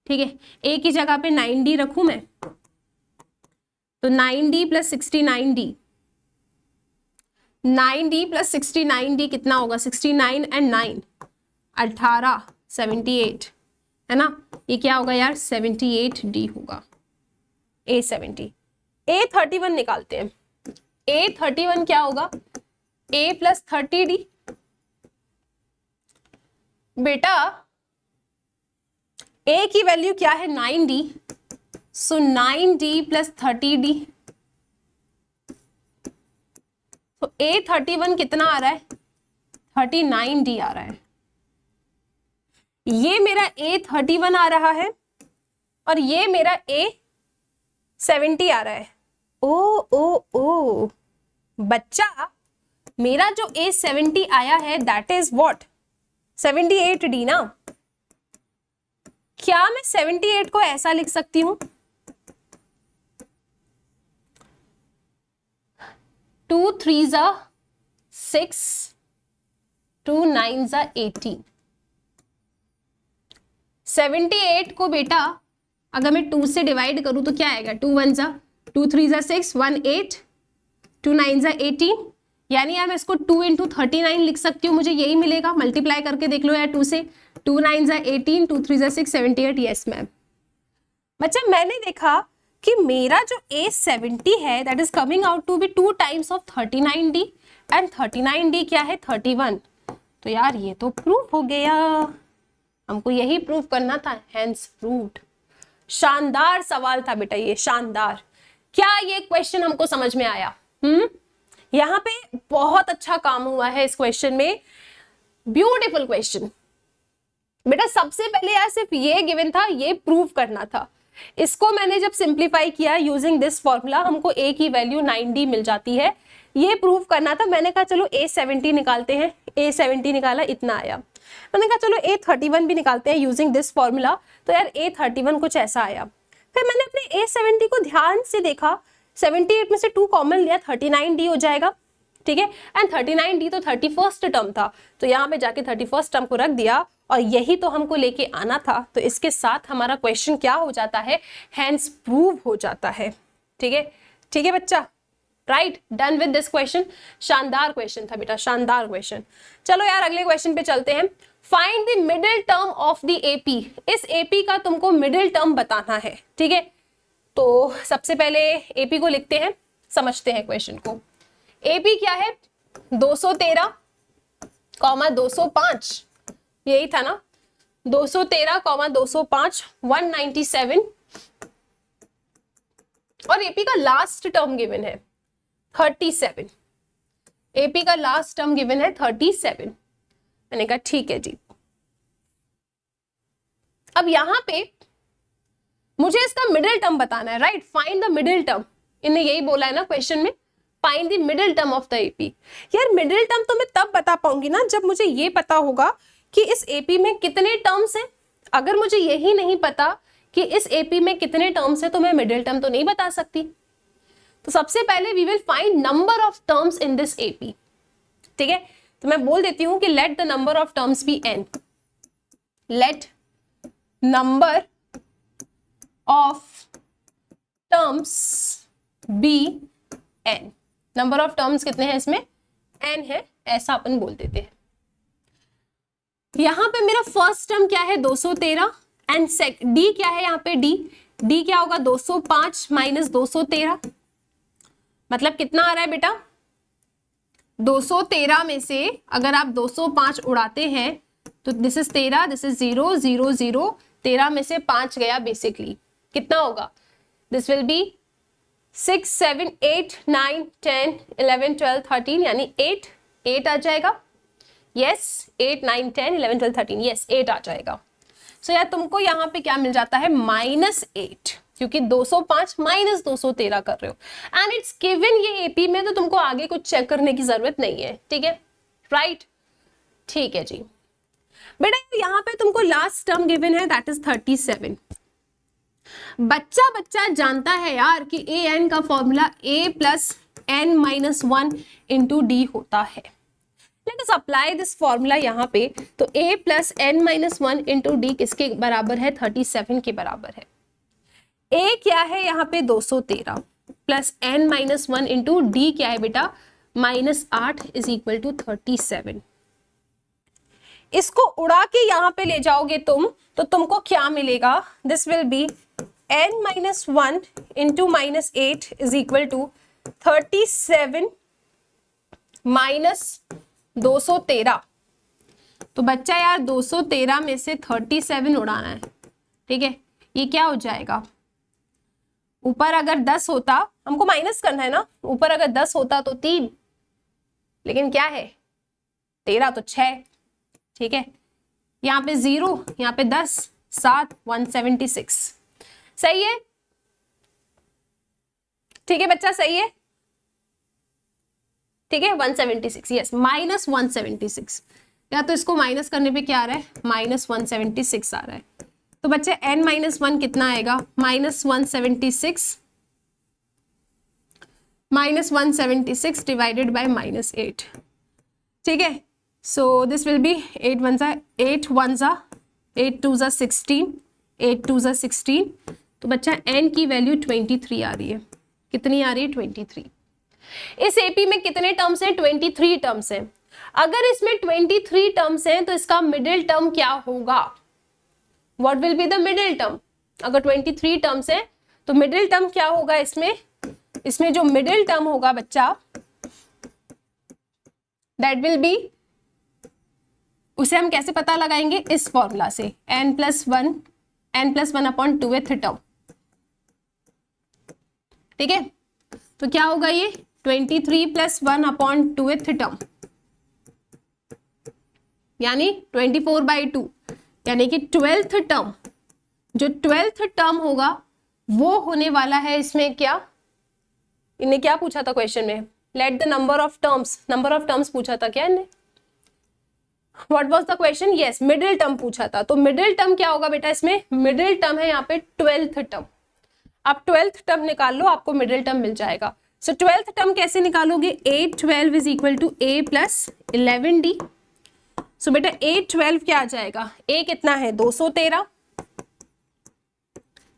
ठीक है। a की जगह पे 9d रखूं मैं, तो 9d plus 69d, 9d plus 69d कितना होगा, 69 एंड 9 18, 78 है ना, ये क्या होगा यार 78d होगा, A70। A31 निकालते हैं। A31 क्या होगा, a प्लस 30d। बेटा a की वैल्यू क्या है 9d, सो 9d प्लस 30d, तो A31 कितना आ रहा है, 39d आ रहा है। ये मेरा A31 आ रहा है और ये मेरा A70 आ रहा है। ओ बच्चा, मेरा जो A70 आया है दैट इज व्हाट, 78d ना। क्या मैं 78 को ऐसा लिख सकती हूं, 2 3 जा 6, 2 9 जा 18। 78 को बेटा अगर मैं 2 से डिवाइड करूं तो क्या आएगा, 2 1 जा 2 3 जा 6, 1 8, 2 9 जा 18, यानी यार मैं इसको 2 इंटू 39 लिख सकती हूँ, मुझे यही मिलेगा। मल्टीप्लाई करके देख लो यार 2 से, 2 9 जा 18, 2 3 जा 6, 78। Yes ma'am. बच्चा मैंने देखा कि मेरा जो A70 है that is coming out to be 2 times of 39d and 39d क्या है 31। तो यार ये तो प्रूफ हो गया, हमको यही प्रूफ करना था, हेंस प्रूव्ड। शानदार सवाल था बेटा ये, शानदार। क्या ये क्वेश्चन हमको समझ में आया? यहाँ पे बहुत अच्छा काम हुआ है इस क्वेश्चन में, ब्यूटीफुल क्वेश्चन। बेटा सबसे पहले यार सिर्फ ये गिवन था, ये प्रूव करना था। इसको मैंने जब सिंप्लीफाई किया यूजिंग दिस फॉर्मूला, हमको a की वैल्यू 9d मिल जाती है, ये प्रूव करना था। मैंने कहा चलो A70 निकालते हैं, A70 निकाला इतना आया। मैंने कहा चलो A31 भी निकालते हैं यूजिंग दिस फॉर्मूला, तो यार A31 कुछ ऐसा आया। फिर मैंने अपने A70 को ध्यान से देखा, 78 में से 2 कॉमन लिया, 39d हो जाएगा, ठीक है। एंड 39d तो 31st टर्म था, तो यहाँ पे जाके 31st टर्म को रख दिया और यही तो हमको लेके आना था। तो इसके साथ हमारा क्वेश्चन क्या हो जाता है, हेंस प्रूव हो जाता है। ठीक है, ठीक है बच्चा, right, done with this question. शानदार क्वेश्चन था बेटा, शानदार क्वेश्चन। चलो यार अगले क्वेश्चन पे चलते हैं। Find the middle term of the AP. इस एपी का तुमको मिडिल टर्म बताना है, ठीक है। तो सबसे पहले एपी को लिखते हैं, समझते हैं क्वेश्चन को। एपी क्या है, 213, 205, यही था ना, 213, 205, 197 और एपी का लास्ट टर्म गिवन है 37। एपी का लास्ट टर्म गिवन है 37। मैंने कहा ठीक है जी। अब यहां पे मुझे इसका मिडिल टर्म बताना है, right, find the middle term. इन्हें यही बोला है ना क्वेश्चन में, find the middle term of the AP. यार मिडिल टर्म तो मैं तब बता पाऊंगी ना जब मुझे ये पता होगा कि इस एपी में कितने टर्म्स हैं। अगर मुझे यही नहीं पता कि इस एपी में कितने टर्म्स हैं तो मैं मिडिल टर्म तो नहीं बता सकती। तो सबसे पहले we will find number of terms in this AP, ठीक है। तो मैं बोल देती हूं कि let the number of terms be n, let number of terms be n। Number of terms कितने हैं इसमें, n है, ऐसा अपन बोल देते हैं। यहां पे मेरा फर्स्ट टर्म क्या है 213 एंड डी क्या है, यहाँ पे डी क्या होगा 205 माइनस 213, मतलब कितना आ रहा है बेटा, 213 में से अगर आप 205 उड़ाते हैं तो दिस इज 13, दिस इज 0 0 0, 13 में से 5 गया, बेसिकली कितना होगा, दिस विल बी 6 7 8 9 10 11 12 13, यानी 8 आ जाएगा। यस 8 9 10 11 12 13, यस 8 आ जाएगा। सो यार तुमको यहाँ पे क्या मिल जाता है -8, क्योंकि 205 माइनस 213 कर रहे हो एंड इट्स गिवन ये एपी में, तो तुमको आगे कुछ चेक करने की जरूरत नहीं है, ठीक है, राइट। ठीक है जी बेटा, यहाँ पे तुमको लास्ट टर्म गिवन है दैट इज 37। बच्चा जानता है यार कि ए एन का formula a plus N minus 1 into d होता है। Let us apply this formula यहाँ पे, तो a plus N minus 1 into d किसके बराबर है? 37 के बराबर है। a क्या है यहाँ पे? 213 plus N minus 1 into d क्या है बेटा? -8 इज इक्वल टू 37। इसको उड़ा के यहाँ पे ले जाओगे तुम, तो तुमको क्या मिलेगा? This will be n minus 1 into -8 is equal to 37 minus 213। तो बच्चा यार 213 में से 37 उड़ाना है, ठीक है। ये क्या हो जाएगा? ऊपर अगर 10 होता, हमको माइनस करना है ना, ऊपर अगर 10 होता तो 3, लेकिन क्या है 13 तो 6, ठीक है। यहाँ पे 0, यहाँ पे 10, 7, 176, सही है, ठीक है बच्चा, सही है, ठीक है। 176, यस, -176, या तो इसको माइनस करने पे क्या आ रहा है? -176 आ रहा है। तो बच्चे n माइनस 1 कितना आएगा? -176 डिवाइडेड बाय -8, ठीक है। सो दिस विल बी 8 1 जा 8 2 जा 16, 8 2 जा 16। तो बच्चा n की वैल्यू 23 आ रही है। कितनी आ रही है? 23। इस एपी में कितने टर्म्स हैं? 23 टर्म्स हैं। अगर इसमें 23 टर्म्स हैं तो इसका मिडिल टर्म क्या होगा? What will be the middle term? अगर 23 टर्म्स हैं तो मिडिल टर्म क्या होगा इसमें? इसमें जो मिडिल टर्म होगा बच्चा, दैट विल बी, उसे हम कैसे पता लगाएंगे? इस फॉर्मूला से, n+1 अपॉन 2th टर्म, ठीक है। तो क्या होगा ये? 23 + 1 अपॉन 2th टर्म, यानी 24/2, यानी कि 12th टर्म। जो 12th टर्म होगा वो होने वाला है इसमें क्या? इन्हें क्या पूछा था क्वेश्चन में? Late the number of terms पूछा था क्या इन्हें? What was the question? Yes, middle term पूछा था। तो मिडिल टर्म क्या होगा बेटा? इसमें मिडिल टर्म है यहाँ पे 12th टर्म। आप 12th टर्म निकाल लो, आपको मिडिल टर्म मिल जाएगा। सो 12th टर्म कैसे निकालोगे? 812 is equal to a plus 11d। So बेटा 812 क्या आ जाएगा? a कितना है? 213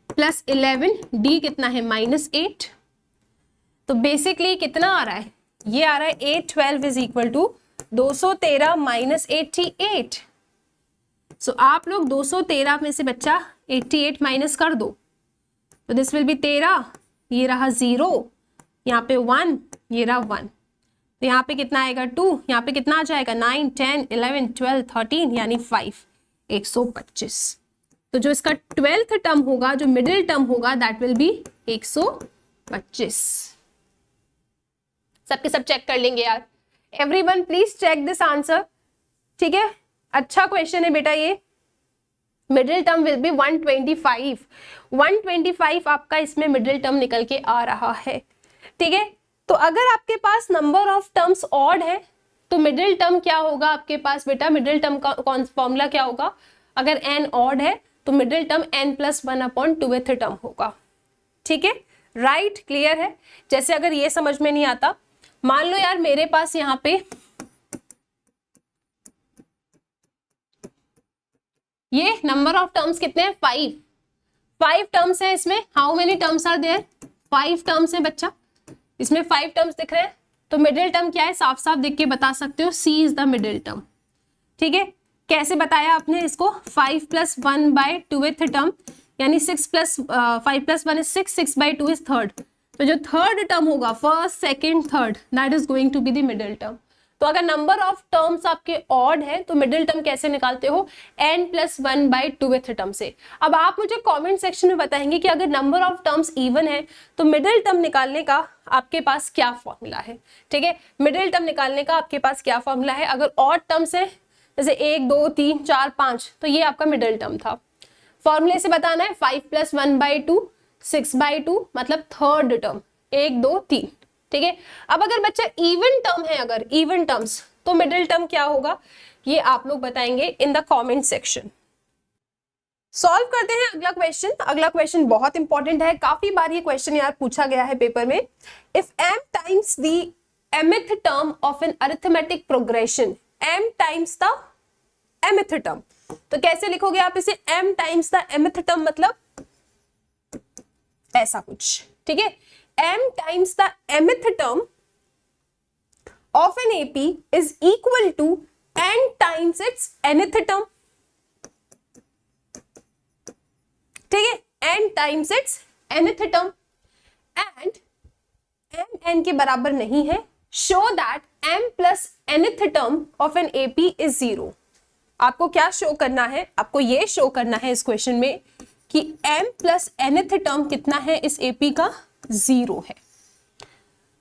प्लस 11d कितना है? -8। तो बेसिकली कितना आ रहा है? ये आ रहा है 812 इज इक्वल टू 213 माइनस 88। सो आप लोग 213 में से बच्चा 88 माइनस कर दो, तो दिस विल बी 13, ये रहा 0, यहाँ पे 1, ये रहा 1, तो यहाँ पे कितना आएगा? 2, यहाँ पे कितना आ जाएगा? 9 10 11 12 13, यानी 5, 125। तो जो इसका 12th टर्म होगा, जो मिडिल टर्म होगा, दैट विल बी 125। सबके सब चेक कर लेंगे यार। Everyone please check this answer, ठीक है। अच्छा क्वेश्चन है बेटा ये। मिडिल टर्म विल बी 125 आपका इसमें मिडिल टर्म निकल के आ रहा है, ठीक है। तो अगर आपके पास नंबर ऑफ टर्म्स ऑड है तो मिडिल टर्म क्या होगा आपके पास बेटा? मिडिल टर्म का कौन फॉर्मूला क्या होगा? अगर n ऑड है तो middle term n+1 upon 2th term होगा, ठीक है, राइट, क्लियर है। जैसे अगर ये समझ में नहीं आता, मान लो यार मेरे पास यहाँ पे ये नंबर ऑफ टर्म्स कितने हैं? 5 टर्म्स हैं इसमें। How many terms are there? 5 terms हैं बच्चा, इसमें 5 टर्म्स दिख रहे हैं। तो मिडिल टर्म क्या है? साफ साफ देख के बता सकते हो, C is the middle term, ठीक है। कैसे बताया आपने इसको? 5 + 1/2th टर्म, यानी 5 + 1 is 6/2 is 3rd। तो जो 3rd टर्म होगा, 1st, 2nd, 3rd, that is going to be the middle term. तो अगर नंबर ऑफ टर्म्स आपके ऑड है तो मिडिल टर्म कैसे निकालते हो? n+1/2th टर्म से। अब आप मुझे कमेंट सेक्शन में बताएंगे कि अगर नंबर ऑफ टर्म्स इवन है तो मिडिल टर्म निकालने का आपके पास क्या फॉर्मूला है, ठीक है। मिडिल टर्म निकालने का आपके पास क्या फॉर्मूला है? अगर ऑड टर्म्स है जैसे 1 2 3 4 5, तो ये आपका मिडिल टर्म था। फॉर्मूले से बताना है 5 + 1/2 6/2 मतलब थर्ड टर्म 1 2 3। ठीक है, अब अगर बच्चा इवन टर्म है, अगर इवन टर्म्स, तो मिडिल टर्म क्या होगा ये आप लोग बताएंगे in the comment section. Solve करते हैं अगला क्वेश्चन। अगला क्वेश्चन बहुत इंपॉर्टेंट है, काफी बार ये क्वेश्चन यार पूछा गया है पेपर में। If m times the mth term of an arithmetic progression, m times the mth term, तो कैसे लिखोगे आप इसे? m times the mth term मतलब ऐसा कुछ। ठीक है, m times the mth term of an AP is equal to n times its nth term. ठीक है, n times its nth term and m n के बराबर नहीं है। Show that m plus nth term of an AP is 0। आपको क्या show करना है? आपको ये शो करना है इस क्वेश्चन में कि m प्लस nth टर्म कितना है इस AP का? 0 है।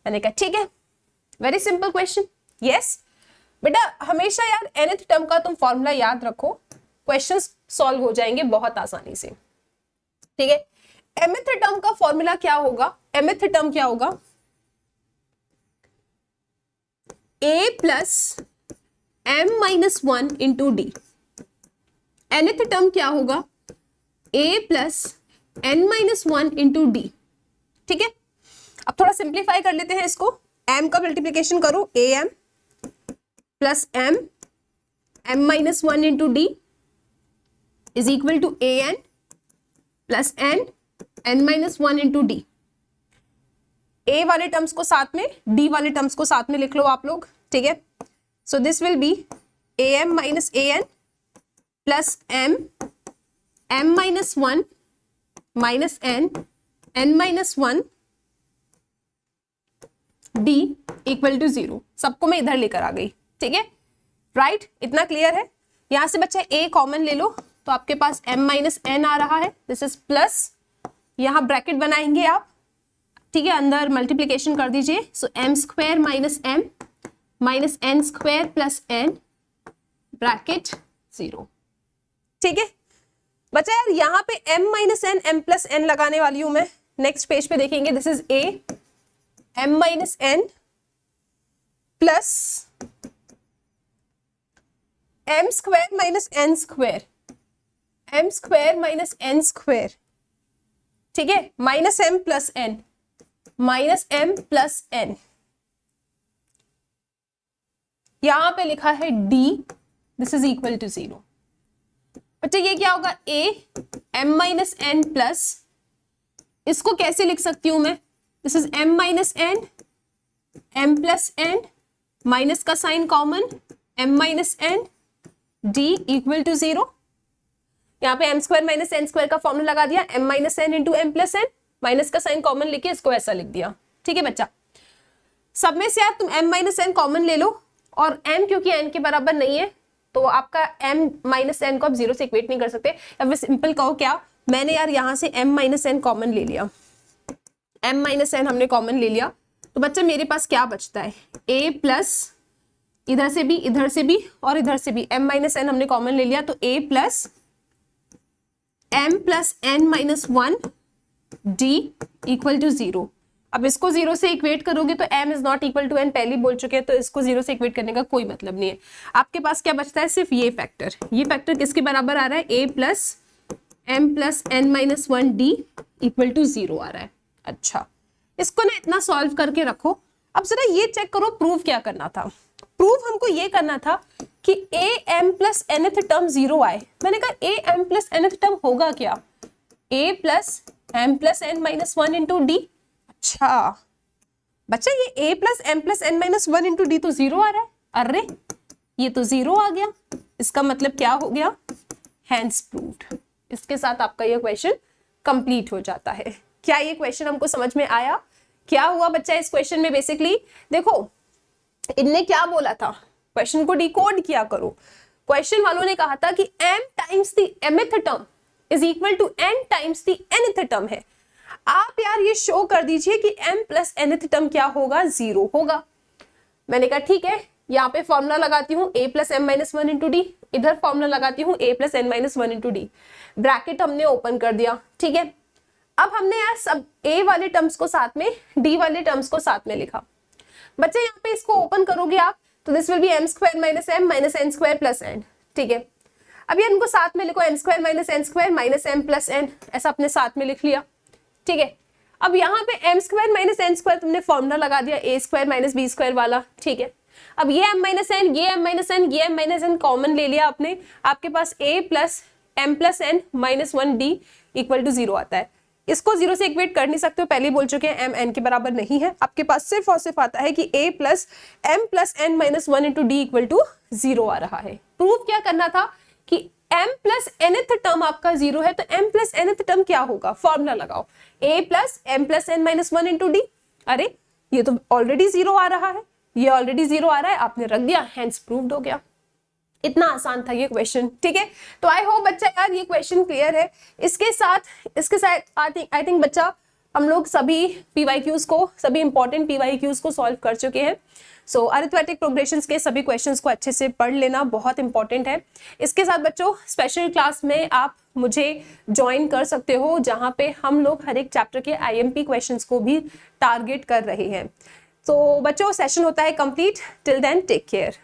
मैंने कहा ठीक है, वेरी सिंपल क्वेश्चन। यस बेटा, हमेशा यार nth टर्म का तुम फॉर्मूला याद रखो, क्वेश्चंस सॉल्व हो जाएंगे बहुत आसानी से। ठीक है, mth टर्म का फॉर्मूला क्या होगा? mth टर्म क्या होगा? a plus m-1 into D. nth term क्या होगा? a plus n-1 into D. ठीक है, अब थोड़ा सिंप्लीफाई कर लेते हैं इसको। m का मल्टीप्लीकेशन करो, am plus m-1 into D is equal to an plus n-1 into D. a वाले टर्म्स को साथ में, d वाले टर्म्स को साथ में लिख लो आप लोग। ठीक है, so this will be am minus an plus m-1 minus n-1 d equal to 0। सबको मैं इधर लेकर आ गई। ठीक है, राइट, इतना क्लियर है। यहां से बच्चा a कॉमन ले लो तो आपके पास m माइनस n आ रहा है, दिस इज प्लस, यहां ब्रैकेट बनाएंगे आप। ठीक है, अंदर मल्टीप्लीकेशन कर दीजिए। सो m square minus m minus n square plus n bracket 0। ठीक है बच्चा, यार यहाँ पे m minus n m plus n लगाने वाली हूं मैं। नेक्स्ट पेज पे देखेंगे, this is a m minus n plus m square minus n square, m square minus n square. ठीक है, minus m plus n minus m plus n। यहां पे लिखा है d, this is equal to 0। बच्चा ये क्या होगा? a m minus n plus, इसको कैसे लिख सकती हूं मैं? This is m minus n, m plus n, minus का sign common, m minus n d equal to 0। यहाँ पे m square minus n square का फॉर्मूला लगा दिया, m minus n into m plus n, minus का sign common लेके इसको ऐसा लिख दिया। ठीक है बच्चा, सब में से यार तुम m माइनस n कॉमन ले लो, और m क्योंकि n के बराबर नहीं है तो आपका m माइनस n को आप 0 से इक्वेट नहीं कर सकते। या फिर सिंपल कहो क्या, मैंने यार यहाँ से m माइनस n कॉमन ले लिया, m माइनस n हमने कॉमन ले लिया, तो बच्चा मेरे पास क्या बचता है? a प्लस इधर से भी, इधर से भी और इधर से भी m माइनस n हमने कॉमन ले लिया, तो a plus m plus n minus 1 d equal to 0। अब इसको 0 से इक्वेट करोगे तो m is not equal to n, पहले बोल चुके हैं, तो इसको 0 से इक्वेट करने का कोई मतलब नहीं है। आपके पास क्या बचता है? सिर्फ ये फैक्टर। ये फैक्टर किसके बराबर आ रहा है? a plus m plus n minus 1 d equal to 0 आ रहा है। अच्छा, इसको ना इतना सॉल्व करके रखो। अब जरा ये चेक करो, प्रूव क्या करना था? प्रूफ हमको ये करना था कि a m plus nth term 0 आए। मैंने कहा a m plus nth term होगा क्या? a plus m plus n minus 1 into D. अच्छा बच्चा, ये a plus m plus n minus 1 into D तो 0 आ रहा है। अरे ये तो 0 आ गया, इसका मतलब क्या हो गया? Hence proved. इसके साथ आपका ये क्वेश्चन कंप्लीट हो जाता है। क्या ये क्वेश्चन हमको समझ में आया? क्या हुआ बच्चा इस क्वेश्चन में? बेसिकली देखो, इनने क्या बोला था, क्वेश्चन को डिकोड किया करो। क्वेश्चन वालों ने कहा था कि m times the mth term is equal to n times the nth term है। आप यार ये शो कर दीजिए कि m प्लस nth टर्म क्या होगा? 0 होगा। मैंने कहा ठीक है, यहाँ पे फॉर्मूला लगाती हूँ a plus M minus one into D, इधर फॉर्मूला लगाती हूँ a plus N minus one into D, bracket हमने ओपन कर दिया, ठीक है। अब हमने यार सब a वाले टर्म्स को साथ में d वाले टर्म्स को साथ में लिखा। बच्चे यहाँ पे इसको ओपन करोगे आप तो this will be M square minus M minus N square plus N, ठीक है। अब यार इनको साथ में लिखो, M square minus N square minus M plus N, ऐसा अपने साथ में लिख लिया, ठीक है। अब यहाँ पे M square minus N square तुमने फॉर्मूला लगा दिया A square minus B square वाला, ठीक है। अब ये एम माइनस एन, ये एम माइनस एन, ये एम माइनस एन कॉमन ले लिया आपने, आपके पास A plus M plus N minus one D equal to 0 आता है। इसको 0 से इक्वेट कर नहीं सकते हो, पहले ही बोल चुके हैं एम एन के बराबर नहीं है। आपके पास सिर्फ और सिर्फ आता है कि a plus M plus N minus one into D equal to 0 आ रहा है। प्रूव क्या करना था कि m प्लस nth टर्म आपका 0 है, तो m प्लस nth टर्म क्या होगा, फॉर्मूला लगाओ a plus M plus N minus one into D. अरे ये तो ऑलरेडी 0 आ रहा है, ये ऑलरेडी 0 आ रहा है, आपने रख दिया, हेंस प्रूव्ड हो गया। इतना आसान था ये क्वेश्चन, ठीक है। तो आई होप बच्चा यार ये क्वेश्चन क्लियर है। इसके साथ आई थिंक बच्चा हम लोग सभी पीवाईक्यूज को, सभी इंपॉर्टेंट पीवाईक्यूज को सॉल्व कर चुके हैं। सो अरिथमेटिक प्रोग्रेशंस के सभी क्वेश्चंस को अच्छे से पढ़ लेना बहुत इंपॉर्टेंट है। इसके साथ बच्चों स्पेशल क्लास में आप मुझे ज्वाइन कर सकते हो, जहाँ पे हम लोग हर एक चैप्टर के IMP क्वेश्चंस को भी टारगेट कर रहे हैं। तो बच्चों सेशन होता है complete, till then take care.